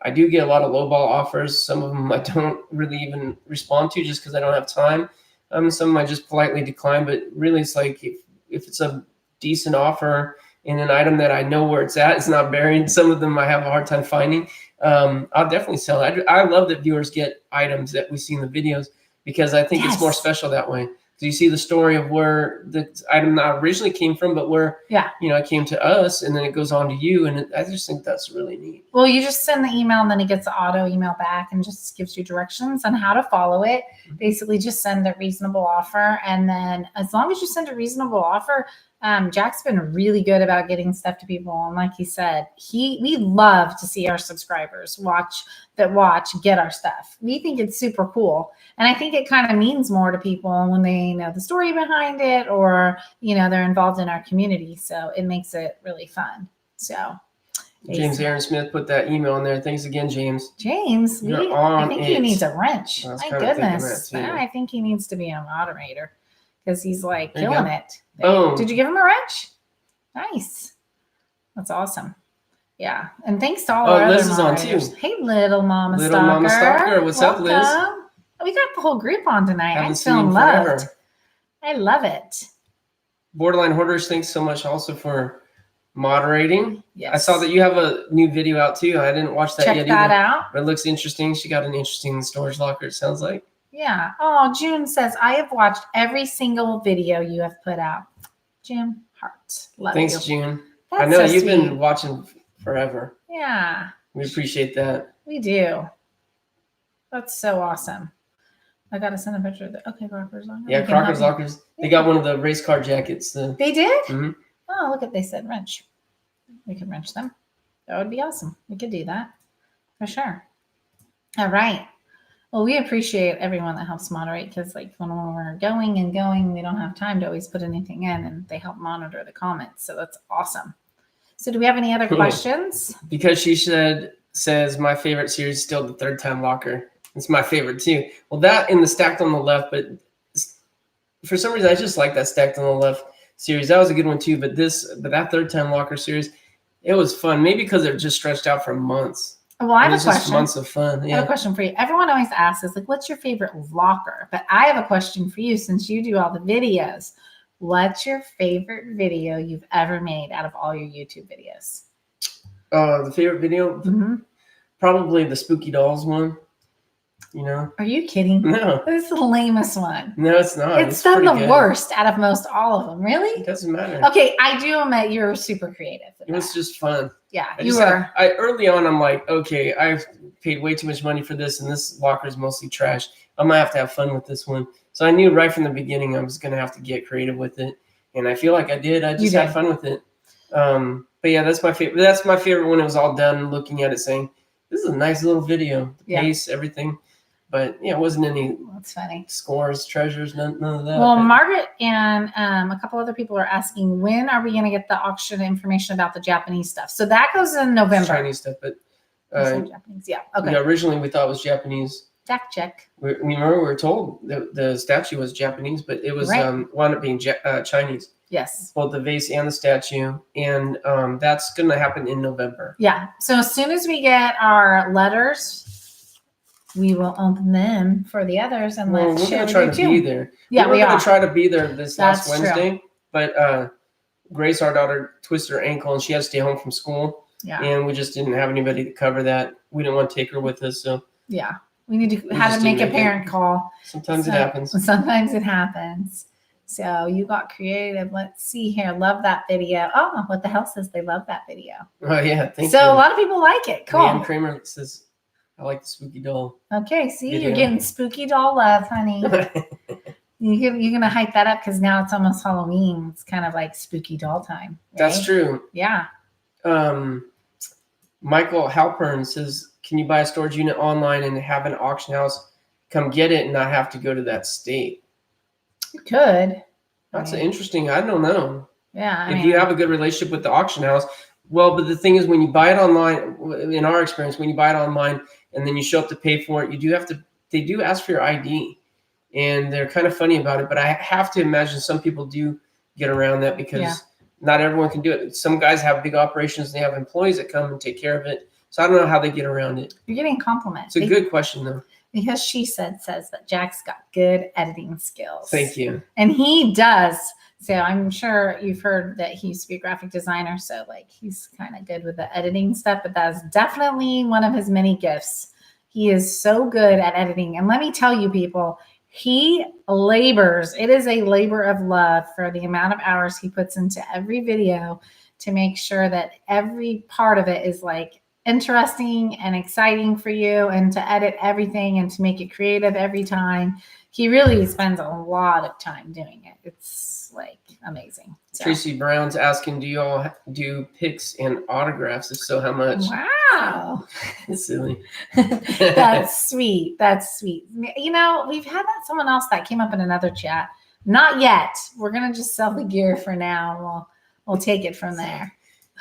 I do get a lot of lowball offers. Some of them I don't really even respond to just because I don't have time. Some of them I just politely decline. But really, it's like if it's a decent offer in an item that I know where it's at, it's not buried. Some of them I have a hard time finding. I'll definitely sell it. I love that viewers get items that we see in the videos because I think it's more special that way. So you see the story of where the item not originally came from, but where it came to us, and then it goes on to you, and I just think that's really neat. Well, you just send the email, and then it gets the auto email back, and just gives you directions on how to follow it. Basically, just send a reasonable offer, and then as long as you send a reasonable offer, Jack's been really good about getting stuff to people, and like he said, we love to see our subscribers get our stuff. We think it's super cool, and I think it kind of means more to people when they know the story behind it, or they're involved in our community. So it makes it really fun. So James Aaron Smith put that email in there. Thanks again, James. I think he needs a wrench. My goodness, I think he needs to be a moderator because he's like killing it. Boom. Did you give him a wrench? Nice. That's awesome. Yeah. And thanks to all our other Liz moderators. is on too. Hey, little Mama Stalker. Mama Stalker. What's up, Liz? We got the whole group on tonight. I'm feeling loved. I love it. Borderline Hoarders, thanks so much also for moderating. Yes. I saw that you have a new video out too. I didn't watch that yet either. Check that out. But it looks interesting. She got an interesting storage locker, it sounds like. Yeah. Oh, June says, I have watched every single video you have put out. June, hearts. Love you. Thanks, June. That's I know so you've sweet. been watching forever. Yeah. We appreciate that. We do. That's so awesome. I got to send a picture of the Crocker's Lockers. Yeah, Crocker's Lockers. They got one of the race car jackets. They did? Mm-hmm. Oh, look at, they said wrench. We could wrench them. That would be awesome. We could do that for sure. All right. Well, we appreciate everyone that helps moderate because when we're going, we don't have time to always put anything in, and they help monitor the comments. So that's awesome. So do we have any other questions? Because she says my favorite series is still the Third Time Locker. It's my favorite too. Well, that and the Stacked on the Left, but for some reason I just like that Stacked on the Left series. That was a good one too. But that Third Time Locker series, it was fun. Maybe because it just stretched out for months. Well, I have a question. Just months of fun. Yeah. I have a question for you. Everyone always asks us, what's your favorite locker? But I have a question for you since you do all the videos. What's your favorite video you've ever made out of all your YouTube videos? The favorite video? Mm-hmm. Probably the Spooky Dolls one. Are you kidding? No. It's the lamest one. No, it's not. It's done the worst out of most all of them. Really? It doesn't matter. Okay, I do admit you're super creative. It was just fun. Yeah, early on, I'm like, okay, I've paid way too much money for this, and this locker is mostly trash. I'm going to have fun with this one. So I knew right from the beginning I was going to have to get creative with it. And I feel like I did. I just had fun with it. But yeah, that's my favorite. That's my favorite when it was all done, looking at it saying, this is a nice little video. The pace, everything. But yeah, it wasn't any that's funny. Scores, treasures, none of that. Well, Margaret and a couple other people are asking, when are we going to get the auction information about the Japanese stuff? So that goes in November. Chinese stuff, but Japanese, yeah. Okay. Yeah, originally we thought it was Japanese. Fact check. We were told the statue was Japanese, but it was wound up being Chinese. Yes. both the vase and the statue. And that's going to happen in November. Yeah. So as soon as we get our letters, we will open them for the others and Well, let's we're share going to try with to you be too. there. Yeah, we were going are. to try to be there this That's last Wednesday, but Grace, our daughter, twisted her ankle and she had to stay home from school. Yeah. And we just didn't have anybody to cover that. We didn't want to take her with us. So yeah, we need to have to make a parent call. Sometimes it happens. Sometimes it happens. So you got creative. Let's see here. Love that video. Oh, what the hell says they love that video. Oh, yeah. Thank you. So a lot of people like it. Cool. Leanne Kramer says, I like the spooky doll. Okay. See, Video. you're getting spooky doll love, honey. You're going to hype that up because now it's almost Halloween. It's kind of like spooky doll time. Right? That's true. Yeah. Michael Halpern says, can you buy a storage unit online and have an auction house come get it and not have to go to that state? You could. That's interesting. I don't know. Yeah. If you have a good relationship with the auction house. Well, but the thing is, when you buy it online, in our experience, when you buy it online and then you show up to pay for it, they do ask for your ID. And they're kind of funny about it. But I have to imagine some people do get around that because not everyone can do it. Some guys have big operations. They have employees that come and take care of it. So I don't know how they get around it. You're getting compliments. It's a good question, though. Because she says that Jack's got good editing skills. Thank you. And he does. So I'm sure you've heard that he used to be a graphic designer. So like he's kind of good with the editing stuff, but that's definitely one of his many gifts. He is so good at editing. And let me tell you, people, he labors. It is a labor of love for the amount of hours he puts into every video to make sure that every part of it is like interesting and exciting for you, and to edit everything and to make it creative every time. He really spends a lot of time doing it. It's like amazing. So. Tracy Brown's asking, do you all do pics and autographs? If so, how much? Wow. It's silly. That's sweet. That's sweet. You know, we've had someone else that came up in another chat. Not yet. We're going to just sell the gear for now. We'll take it from there.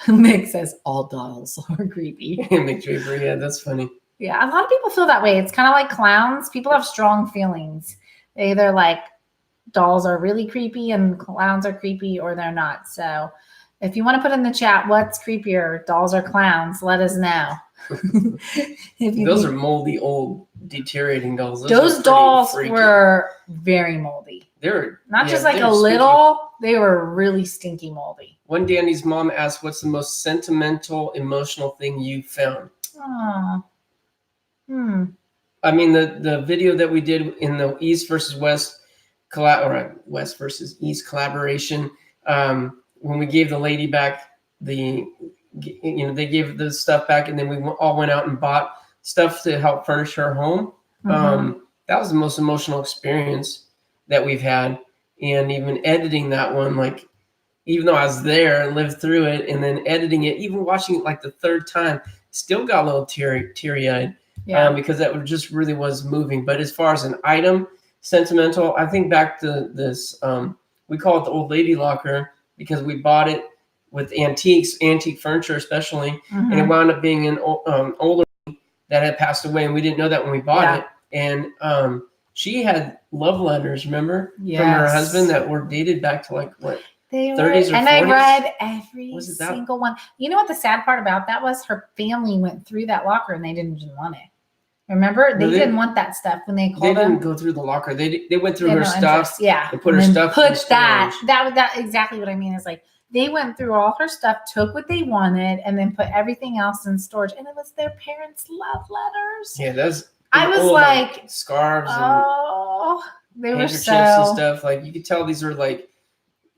Mick says all dolls are creepy. Mick Draper, yeah, that's funny. Yeah, a lot of people feel that way. It's kind of like clowns. People have strong feelings. They either like dolls are really creepy and clowns are creepy, or they're not. So if you want to put in the chat what's creepier, dolls or clowns, let us know. Those are moldy, old, deteriorating dolls. Those dolls were very moldy. They were not just like a little, they were really stinky moldy. One Danny's mom asked, what's the most sentimental, emotional thing you found? Oh. I mean, the video that we did in the East versus West, West versus East collaboration, when we gave the lady back they gave the stuff back, and then we all went out and bought stuff to help furnish her home. That was the most emotional experience that we've had. And even editing that one, like, even though I was there and lived through it, and then editing it, even watching it like the third time, still got a little teary-eyed. Yeah. Because that just really was moving. But as far as an item, sentimental, I think back to this, we call it the old lady locker because we bought it with antique furniture especially, and it wound up being an older that had passed away, and we didn't know that when we bought it. And she had love letters, remember, from her husband that were dated back to like what? They 30s or 40s? And I read every single one. You know what the sad part about that was? Her family went through that locker and they didn't even want it. Remember? They didn't want that stuff when they called They didn't go through the locker. They went through her stuff. Yeah. And put her stuff in storage. That exactly what I mean is like they went through all her stuff, took what they wanted, and then put everything else in storage. And it was their parents' love letters. Yeah, that's. I was like scarves and they were handkerchiefs and stuff. Like you could tell these are like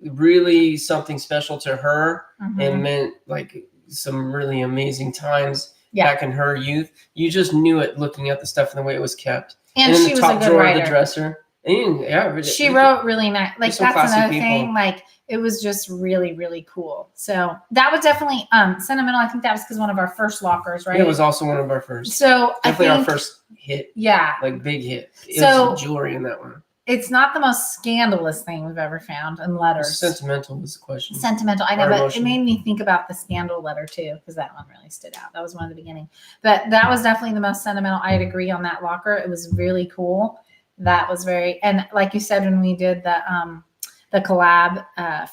really something special to her and meant like some really amazing times back in her youth. You just knew it looking at the stuff and the way it was kept. And in she the was top a good drawer writer. of the dresser. And she wrote really nice. Like that's another people. thing. Like it was just really, really cool. So that was definitely sentimental. I think that was because one of our first lockers, right? Yeah, it was also one of our first. So definitely our first hit. Yeah. Like big hit. It was jewelry in that one. It's not the most scandalous thing we've ever found in letters. Sentimental was the question. Sentimental. I know, but it made me think about the scandal letter too, because that one really stood out. That was one of the beginning. But that was definitely the most sentimental. I'd agree on that locker. It was really cool. That was very, and like you said, when we did the the collab.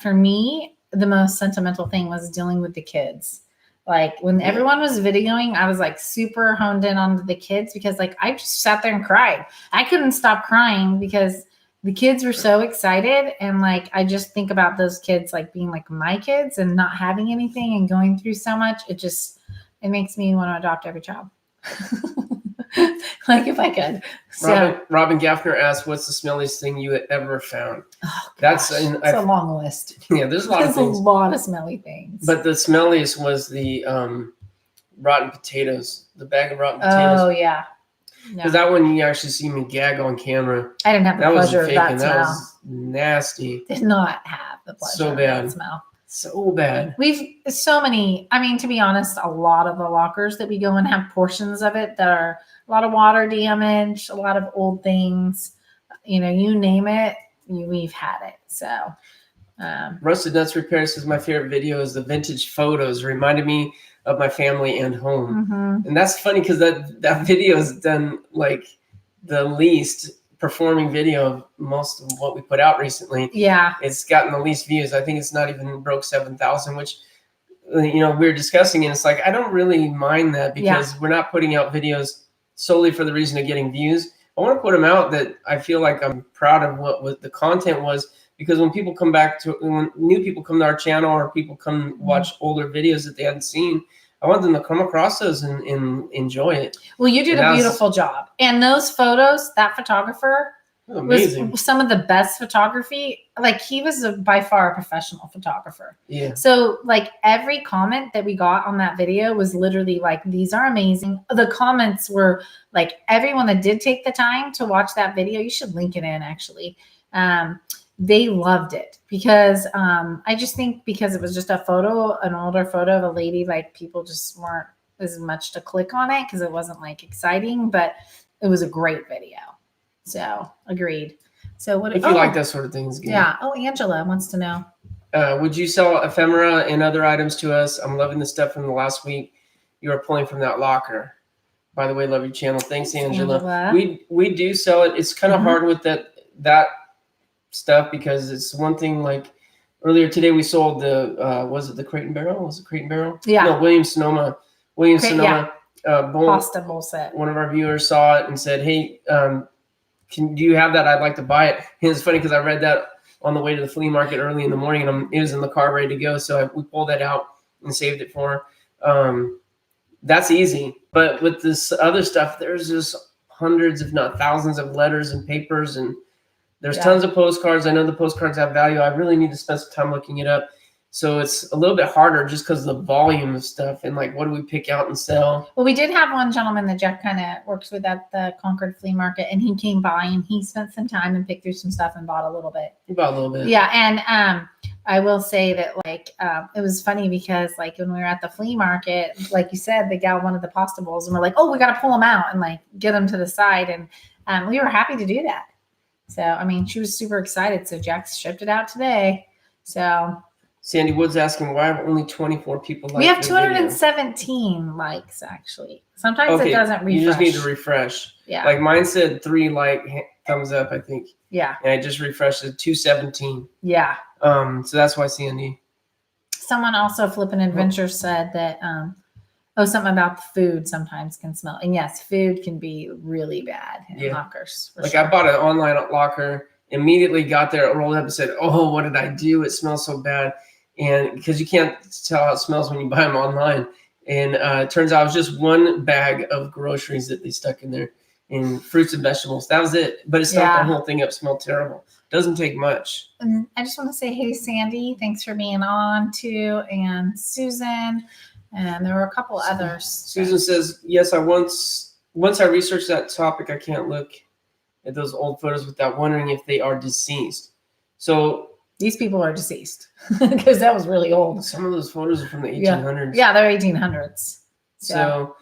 For me, the most sentimental thing was dealing with the kids. Like when everyone was videoing, I was like super honed in on the kids because like I just sat there and cried. I couldn't stop crying because the kids were so excited. And like, I just think about those kids like being like my kids and not having anything and going through so much. It makes me want to adopt every child. Like if I could. So Robin Gaffner asked, "What's the smelliest thing you ever found?" Oh, That's it's a long list. Yeah, there's a lot of things. A lot of smelly things. But the smelliest was the rotten potatoes. The bag of rotten potatoes. Oh yeah. Because that one you actually see me gag on camera. I didn't have the pleasure of that smell. That was nasty. Did not have the pleasure of that smell. So bad. We've so many, I mean, to be honest, a lot of the lockers that we go and have portions of it that are a lot of water damage, a lot of old things, you know, you name it, we've had it. So Rusted Nuts Repair says my favorite video is the vintage photos. Reminded me of my family and home. And that's funny because that video is done like the least performing video of most of what we put out recently. Yeah. It's gotten the least views. I think it's not even broke 7,000, which, you know, we're discussing. And it's like, I don't really mind that because we're not putting out videos solely for the reason of getting views. I want to put them out that I feel like I'm proud of what the content was, because when people come back when new people come to our channel or people come watch older videos that they hadn't seen, I want them to come across those and enjoy it. Well, you did a beautiful job. And those photos, that photographer amazing. Was some of the best photography. Like he was by far a professional photographer. Yeah. So like every comment that we got on that video was literally like, these are amazing. The comments were like everyone that did take the time to watch that video, you should link it in actually. They loved it because I just think because it was just a photo, an older photo of a lady, like people just weren't as much to click on it because it wasn't like exciting, but it was a great video. So agreed. So what if you like that sort of things? Again. Yeah. Oh, Angela wants to know. Would you sell ephemera and other items to us? I'm loving the stuff from the last week you were pulling from that locker. By the way, love your channel. Thanks, Angela. We do sell it. It's kind of hard with that stuff because it's one thing. Like earlier today, we sold the was it the Crate and Barrel? Was it Crate and Barrel? Yeah. No, Williams Sonoma. Pasta bowl set. One of our viewers saw it and said, "Hey, do you have that? I'd like to buy it." And it's funny because I read that on the way to the flea market early in the morning, and it was in the car ready to go. So we pulled that out and saved it for her. That's easy. But with this other stuff, there's just hundreds, if not thousands, of letters and papers, and there's tons of postcards. I know the postcards have value. I really need to spend some time looking it up. So it's a little bit harder just because of the volume of stuff and like what do we pick out and sell. Well, we did have one gentleman that Jack kind of works with at the Concord Flea Market, and he came by and he spent some time and picked through some stuff and bought a little bit. He bought a little bit. Yeah, and I will say that like it was funny because like when we were at the flea market, like you said, the gal wanted the pasta bowls, and we're like, oh, we got to pull them out and like get them to the side, and we were happy to do that. So I mean, she was super excited. So Jack shipped it out today. So. Sandy Wood's asking why have only 24 people liked. We have 217 likes actually. Sometimes it doesn't refresh. You just need to refresh. Yeah. Like mine said 3 thumbs up, I think. Yeah. And I just refreshed it 217. Yeah. So that's why Sandy. Someone also Flippin' Adventure said that something about the food sometimes can smell. And yes, food can be really bad in lockers. Like sure. I bought an online locker, immediately got there, rolled up and said, "Oh, what did I do? It smells so bad." And because you can't tell how it smells when you buy them online. And it turns out it was just one bag of groceries that they stuck in there and fruits and vegetables. That was it. But it stunk the whole thing up. Smelled terrible. Doesn't take much. And I just want to say, hey, Sandy, thanks for being on too. And Susan. And there were a couple others. Susan says, yes, once I researched that topic, I can't look at those old photos without wondering if they are deceased. So these people are deceased because that was really old. Some of those photos are from the 1800s. Yeah, they're 1800s. So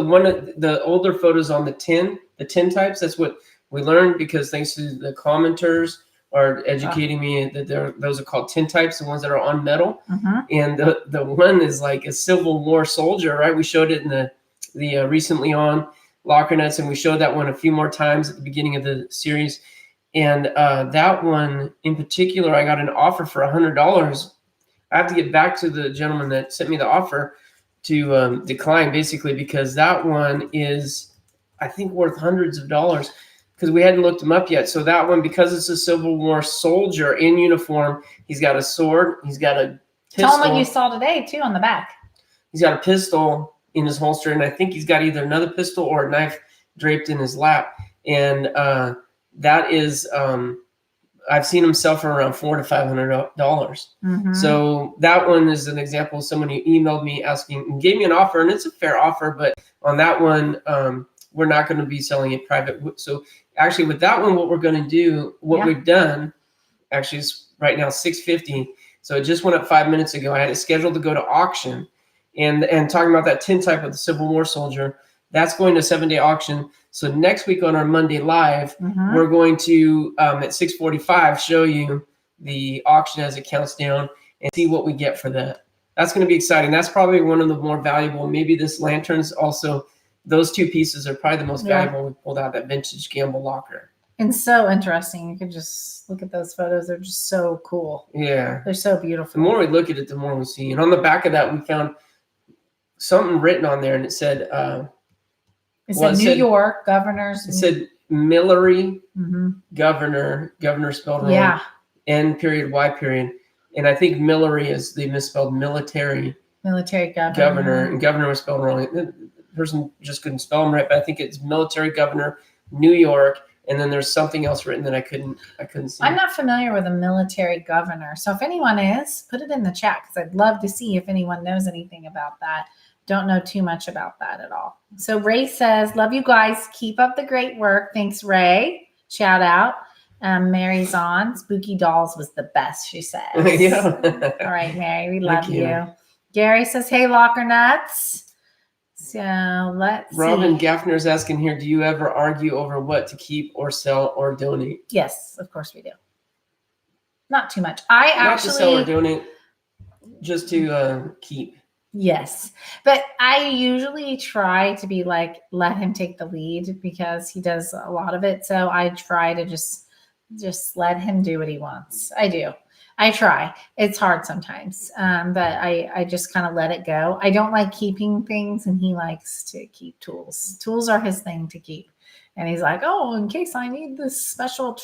one of the older photos on the tin types, that's what we learned because thanks to the commenters are educating me that those are called tin types, the ones that are on metal. And the one is like a Civil War soldier, right? We showed it in the recently on Lockernuts, and we showed that one a few more times at the beginning of the series. And that one in particular, I got an offer for $100. I have to get back to the gentleman that sent me the offer to decline, basically, because that one is, I think, worth hundreds of dollars, because we hadn't looked him up yet. So that one, because it's a Civil War soldier in uniform, he's got a sword, he's got a pistol. Tell him what you saw today, too, on the back. He's got a pistol in his holster, and I think he's got either another pistol or a knife draped in his lap. And that is, I've seen him sell for around $400 to $500. So that one is an example of someone who emailed me asking and gave me an offer, and it's a fair offer, but on that one, we're not going to be selling it private. So actually with that one, what we're going to do, what we've done, actually is right now $650. So it just went up 5 minutes ago. I had it scheduled to go to auction, and talking about that tin type of the Civil War soldier, that's going to 7-day auction. So next week on our Monday Live, we're going to, at 6:45, show you the auction as it counts down and see what we get for that. That's going to be exciting. That's probably one of the more valuable. Maybe this lantern's also, those two pieces are probably the most valuable. We pulled out that vintage Gamble locker. And so interesting. You can just look at those photos. They're just so cool. Yeah. They're so beautiful. The more we look at it, the more we see. And on the back of that, we found something written on there, and it said, it said New York governors. It said Millery governor spelled wrong. Yeah. N period, Y period. And I think Millery is, they misspelled military. Military governor. And governor was spelled wrong. The person just couldn't spell them right, but I think it's military governor, New York. And then there's something else written that I couldn't see. I'm not familiar with a military governor. So if anyone is, put it in the chat, because I'd love to see if anyone knows anything about that. Don't know too much about that at all. So Ray says, love you guys. Keep up the great work. Thanks, Ray. Shout out. Mary's on. Spooky Dolls was the best, she says. Yeah. All right, Mary. We love you. Gary says, hey, lockernuts. So let's Robin see. Gaffner is asking here, do you ever argue over what to keep or sell or donate? Yes, of course we do. Not too much. Not to sell or donate, just to keep. Yes. But I usually try to be like, let him take the lead, because he does a lot of it. So I try to just let him do what he wants. I do. I try. It's hard sometimes. But I just kind of let it go. I don't like keeping things, and he likes to keep tools. Tools are his thing to keep. And he's like, oh, in case I need this special,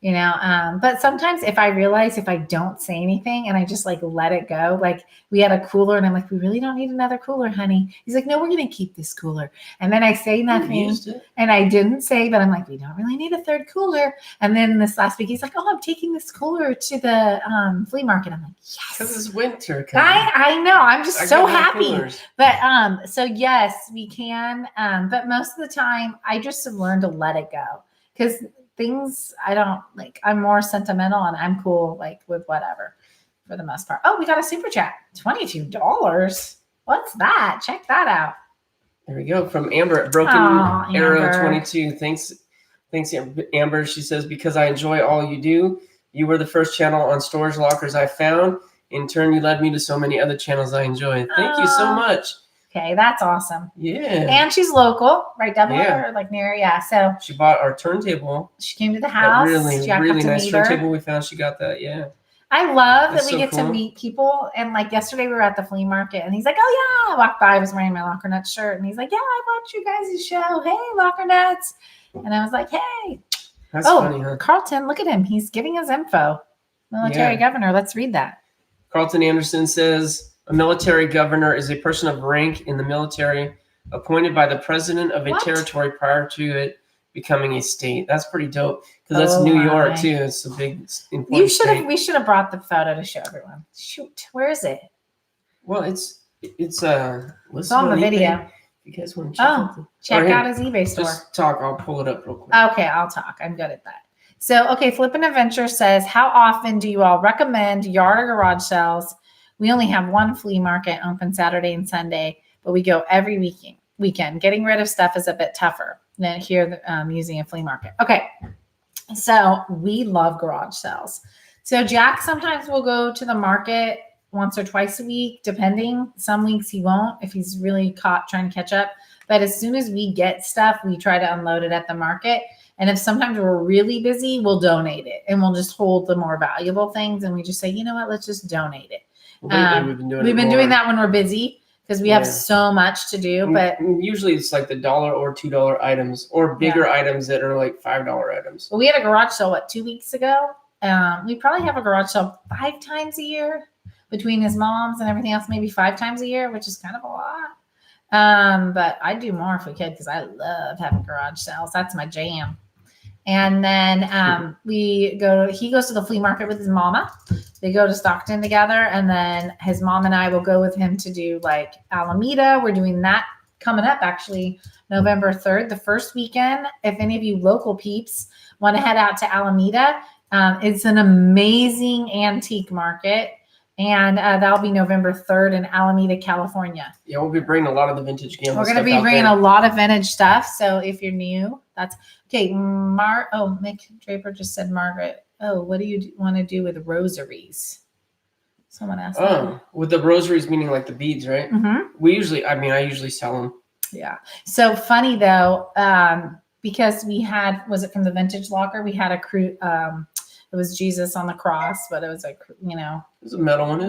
you know. But sometimes if I realize if I don't say anything and I just like let it go, like we had a cooler and I'm like, we really don't need another cooler, honey. He's like, no, we're going to keep this cooler. And then I say nothing, and I didn't say, but I'm like, we don't really need a third cooler. And then this last week, he's like, oh, I'm taking this cooler to the flea market. I'm like, yes. Because it's winter. I know. I'm just so happy. But so yes, we can. But most of the time, I just have learned to let it go, because things I don't like. I'm more sentimental, and I'm cool like with whatever for the most part. Oh, we got a super chat. $22. What's that? Check that out. There we go. From Amber at Broken Arrow 22. Thanks, Amber. She says, because I enjoy all you do. You were the first channel on storage lockers I found. In turn, you led me to so many other channels I enjoy. Thank you so much. Okay, that's awesome. Yeah. And she's local, right? Or like near, So she bought our turntable. She came to the house. Really nice turntable we found. She got that, I love that we get to meet people. And like yesterday we were at the flea market, and he's like, oh yeah. I walked by, I was wearing my Lockernuts shirt, and he's like, yeah, I watched you guys' show. Hey, Lockernuts. And I was like, hey. That's funny, huh? Carlton, look at him. He's giving us info. Military governor. Let's read that. Carlton Anderson says, a military governor is a person of rank in the military appointed by the president of a territory prior to it becoming a state. That's pretty dope, because that's New York too. It's a big important state. We should have brought the photo to show everyone. Shoot, where is it? Well, it's on the video. You guys want to check out his eBay store. Just talk. I'll pull it up real quick. Okay, I'll talk. I'm good at that. So, Flippin' Adventure says, how often do you all recommend yard or garage sales? We only have one flea market open Saturday and Sunday, but we go every weekend. Getting rid of stuff is a bit tougher than here using a flea market. Okay, so we love garage sales. So Jack sometimes will go to the market once or twice a week, depending. Some weeks he won't if he's really caught trying to catch up. But as soon as we get stuff, we try to unload it at the market. And if sometimes we're really busy, we'll donate it and we'll just hold the more valuable things. And we just say, you know what, let's just donate it. Lately, we've been doing that when we're busy because we have so much to do. But usually it's like the $1 or $2 items or bigger items that are like $5 items. Well, we had a garage sale, 2 weeks ago? We probably have a garage sale 5 times a year between his mom's and everything else, maybe 5 times a year, which is kind of a lot. But I'd do more if we could because I love having garage sales. That's my jam. And then he goes to the flea market with his mama. They go to Stockton together. And then his mom and I will go with him to do like Alameda. We're doing that coming up actually November 3rd, the first weekend. If any of you local peeps want to head out to Alameda, it's an amazing antique market. And that'll be November 3rd in Alameda, California. Yeah, we'll be bringing a lot of the vintage gamble. We're going to be bringing a lot of vintage stuff. So if you're new, that's okay. Mick Draper just said, Margaret, what do you want to do with rosaries? Someone asked. With the rosaries, meaning like the beads, right? Mm-hmm. I usually sell them. Yeah. So funny though, because was it from the vintage locker? We had it was Jesus on the cross, but it was it was a metal one.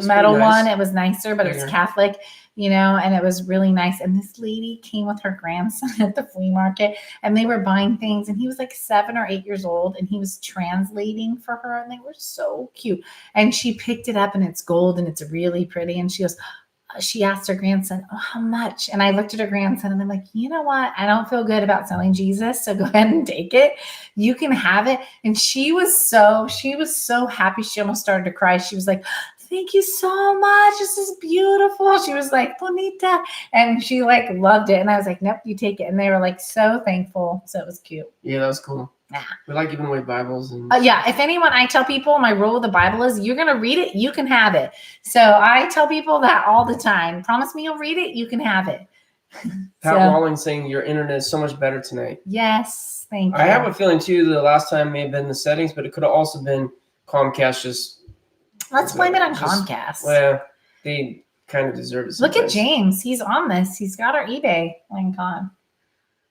It was nicer, but it was Catholic, and it was really nice. And this lady came with her grandson at the flea market and they were buying things. And he was like 7 or 8 years old and he was translating for her and they were so cute. And she picked it up and it's gold and it's really pretty. And she asked her grandson, how much? And I looked at her grandson and I'm like, you know what? I don't feel good about selling Jesus. So go ahead and take it. You can have it. And she was so happy. She almost started to cry. She was like, thank you so much. This is beautiful. She was like, bonita. And she like loved it. And I was like, nope, you take it. And they were like so thankful. So it was cute. Yeah, that was cool. Yeah. We like giving away Bibles. And if I tell people my rule with the Bible is you're going to read it, you can have it. So I tell people that all the time. Promise me you'll read it, you can have it. Pat Walling saying your internet is so much better tonight. Yes, thank you. I have a feeling too the last time may have been the settings, but it could have also been Comcast. Let's blame it on Comcast. Well, they kind of deserve it. Look at James. He's on this. He's got our eBay link on.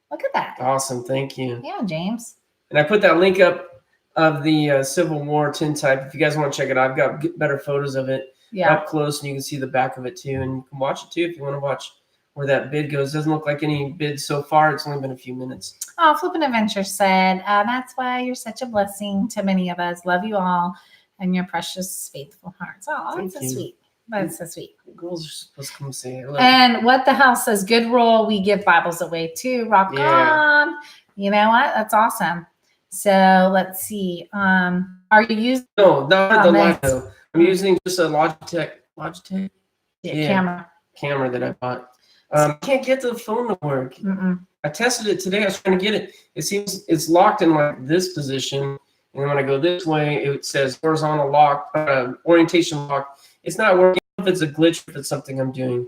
Look at that. Awesome. Thank you. Yeah, James. And I put that link up of the Civil War tintype. If you guys want to check it out, I've got better photos of it up close, and you can see the back of it too. And you can watch it too if you want to watch where that bid goes. Doesn't look like any bids so far. It's only been a few minutes. Oh, Flippin' Adventure said, that's why you're such a blessing to many of us. Love you all and your precious, faithful hearts. Oh, that's so sweet. That's so sweet. Girls are supposed to come say hello. And What the Hell says, good rule. We give Bibles away too. Rock on. You know what? That's awesome. So let's see. Are you using? No, not the Lino. I'm using just a Logitech. Camera that I bought. Can't get the phone to work. I tested it today. I was trying to get it. It seems it's locked in like this position, and then when I go this way, it says horizontal lock, orientation lock. It's not working. If it's a glitch, if it's something I'm doing.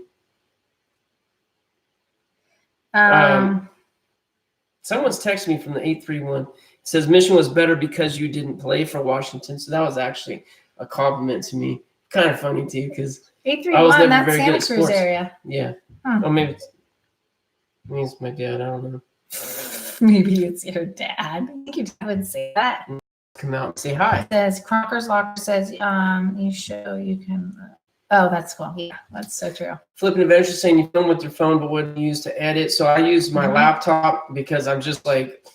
Someone's texted me from the 831. It says mission was better because you didn't play for Washington. So that was actually a compliment to me. Kind of funny too, because 831, that's Santa Cruz area. Yeah. Oh, maybe it's my dad. I don't know. Maybe it's your dad. I think your dad would say that. Come out and say hi. It says Crocker's Locker says you can. Oh, that's cool. Yeah, that's so true. Flippin' Adventure saying you film with your phone, but what do you use to edit? So I use my laptop because I'm just like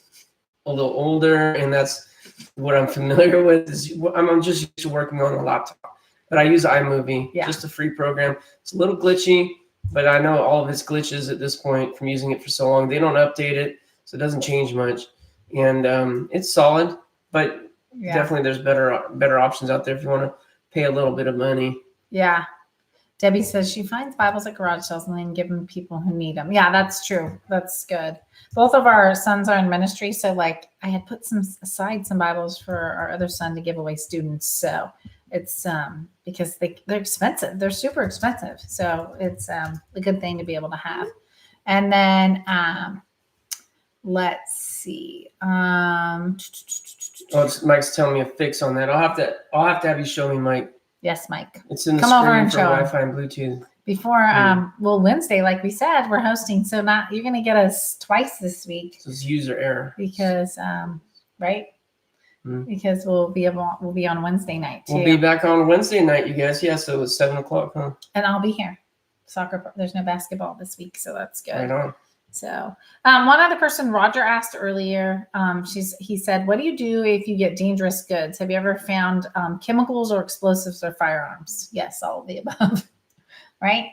a little older, and that's what I'm familiar with. I'm just used to working on a laptop. But I use iMovie, just a free program. It's a little glitchy, but I know all of its glitches at this point from using it for so long. They don't update it, so it doesn't change much. And it's solid, but definitely there's better options out there if you want to pay a little bit of money. Yeah. Debbie says she finds Bibles at garage sales and then give them people who need them. Yeah, that's true. That's good. Both of our sons are in ministry. So like I had put some Bibles for our other son to give away students. So it's because they're expensive. They're super expensive. So it's a good thing to be able to have. And then let's see. Mike's telling me a fix on that. I'll have to have you show me, Mike. Yes, Mike. It's in the Come over and show Wi-Fi and Bluetooth. Before Wednesday, like we said, we're hosting. So you're gonna get us twice this week. So it's user error. Because right? Because we'll be on Wednesday night too. We'll be back on Wednesday night, you guys. Yeah, so it's 7:00, huh? And I'll be here. Soccer. There's no basketball this week, so that's good. Right on. So, one other person, Roger asked earlier. He said, "What do you do if you get dangerous goods? Have you ever found chemicals or explosives or firearms?" Yes, all of the above. Right.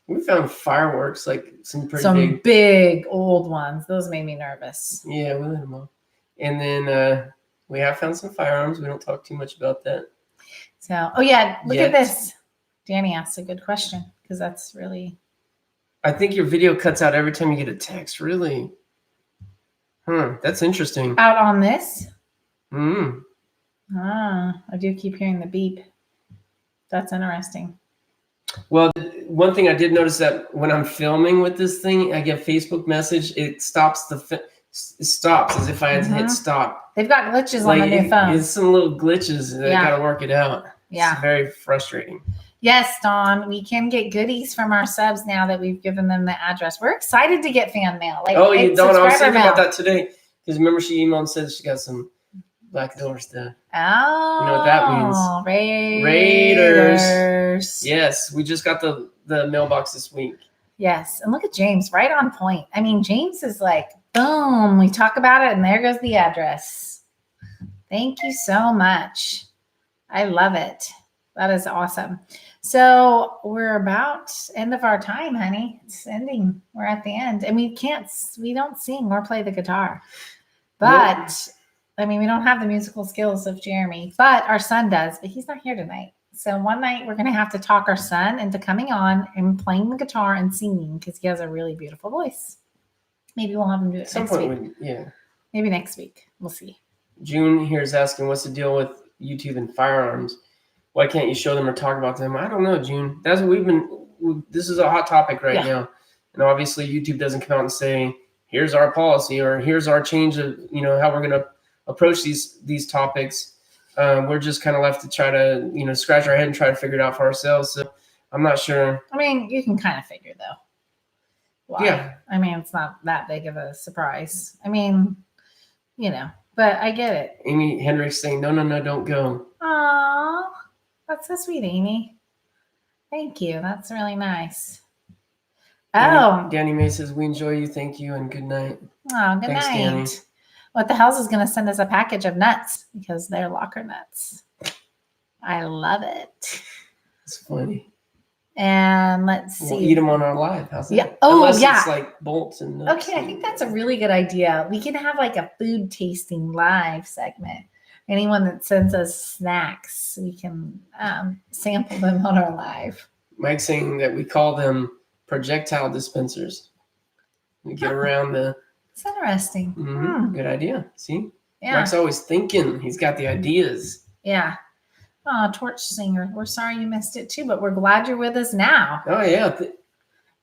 We found fireworks, like some pretty big old ones. Those made me nervous. Yeah, we lit them up. And then we have found some firearms. We don't talk too much about that. So, look at this. Danny asked a good question because that's really. I think your video cuts out every time you get a text. Really? That's interesting. Out on this? I do keep hearing the beep. That's interesting. Well, one thing I did notice that when I'm filming with this thing, I get a Facebook message. It stops it stops as if I had to hit stop. They've got glitches on the new phone. It's some little glitches. They got to work it out. Yeah. It's very frustrating. Yes, Dawn, we can get goodies from our subs now that we've given them the address. We're excited to get fan mail. Dawn, I was thinking about that today because remember she emailed and said she got some Black Door stuff. Oh, you know what that means? Raiders. Yes, we just got the mailbox this week. Yes, and look at James, right on point. I mean, James is like, boom, we talk about it, and there goes the address. Thank you so much. I love it. That is awesome. So we're about end of our time, honey. It's ending. We're at the end, and we don't sing or play the guitar, but. I mean, we don't have the musical skills of Jeremy, but our son does, but he's not here tonight. So one night we're going to have to talk our son into coming on and playing the guitar and singing because he has a really beautiful voice. Maybe we'll have him do it next week. Maybe next week. We'll see. June here is asking, what's the deal with YouTube and firearms? Why can't you show them or talk about them? I don't know, June. That's what this is a hot topic right now. And obviously YouTube doesn't come out and say, here's our policy or here's our change of, how we're going to approach these topics. We're just kind of left to try to scratch our head and try to figure it out for ourselves. So I'm not sure. I mean, you can kind of figure though. Why? Yeah. I mean, it's not that big of a surprise. I mean, but I get it. Amy Hendricks saying, no, don't go. Aw, that's so sweet, Amy. Thank you. That's really nice. Danny May says, we enjoy you. Thank you and good night. Oh, good night. Danny. What the hell's is going to send us a package of nuts because they're locker nuts. I love it. It's funny. And let's see. We'll eat them on our live. How's that? Yeah. Oh, Unless it's like bolts and nuts. Okay, I think that's a really good idea. We can have like a food tasting live segment. Anyone that sends us snacks, we can sample them on our live. Mike's saying that we call them projectile dispensers. We get around the... It's interesting. Good idea. See? Yeah. Mike's always thinking. He's got the ideas. Yeah. Oh, Torch Singer. We're sorry you missed it too, but we're glad you're with us now. Oh, yeah.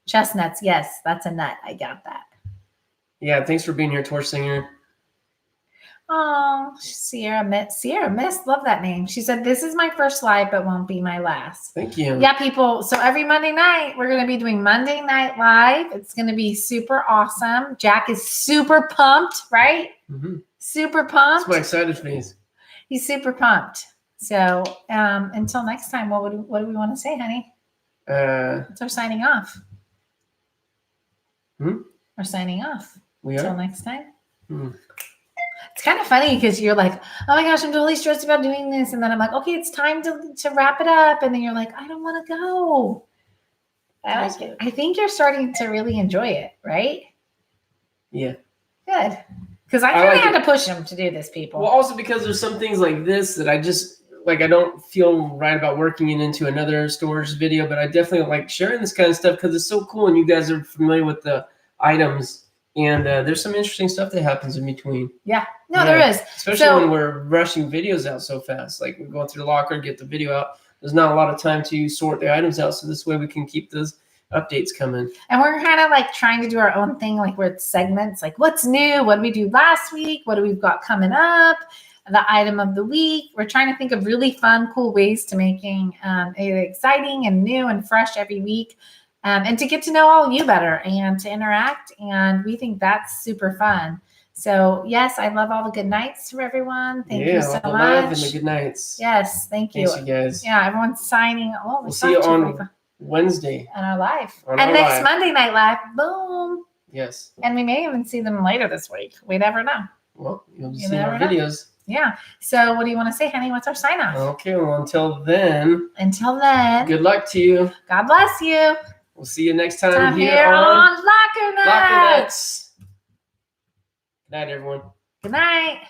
Chestnuts. Yes, that's a nut. I got that. Yeah, thanks for being here, Torch Singer. Oh, Sierra Mist. Love that name. She said, this is my first live, but won't be my last. Thank you. Yeah, people. So every Monday night, we're going to be doing Monday Night Live. It's going to be super awesome. Jack is super pumped, right? Mm-hmm. Super pumped. That's my excited face. He's super pumped. So until next time, what do we want to say, honey? It's our signing off. We're signing off. Until next time. It's kind of funny because you're like, oh my gosh, I'm totally stressed about doing this. And then I'm like, okay, it's time to wrap it up. And then you're like, I don't want to go. I like it. I think you're starting to really enjoy it, right? Yeah. Good. Because I kind of had to push him to do this, people. Well, also because there's some things like this that I just, I don't feel right about working it into another storage video, but I definitely like sharing this kind of stuff because it's so cool and you guys are familiar with the items. And there's some interesting stuff that happens in between. Yeah. No, there is. Especially when we're rushing videos out so fast. Like we're going through the locker, get the video out. There's not a lot of time to sort the items out. So this way we can keep those updates coming. And we're kind of like trying to do our own thing. Like we're segments. Like what's new? What did we do last week? What do we've got coming up? The item of the week. We're trying to think of really fun, cool ways to making it exciting and new and fresh every week. And to get to know all you better and to interact. And we think that's super fun. So yes, I love all the good nights to everyone. Thank you so all the much. love and the good nights. Yes, thank you. Thanks, you guys. Yeah, everyone's signing. Oh, We'll see you on Wednesday. On our live. On and our next live. Monday night live. Boom. Yes. And we may even see them later this week. We never know. Well, you'll You see our never know. videos. Yeah. So what do you want to say, honey? What's our sign off? Okay, well, until then. Good luck to you. God bless you. We'll see you next time here on Lockernuts. Lockernuts. Good night, everyone. Good night.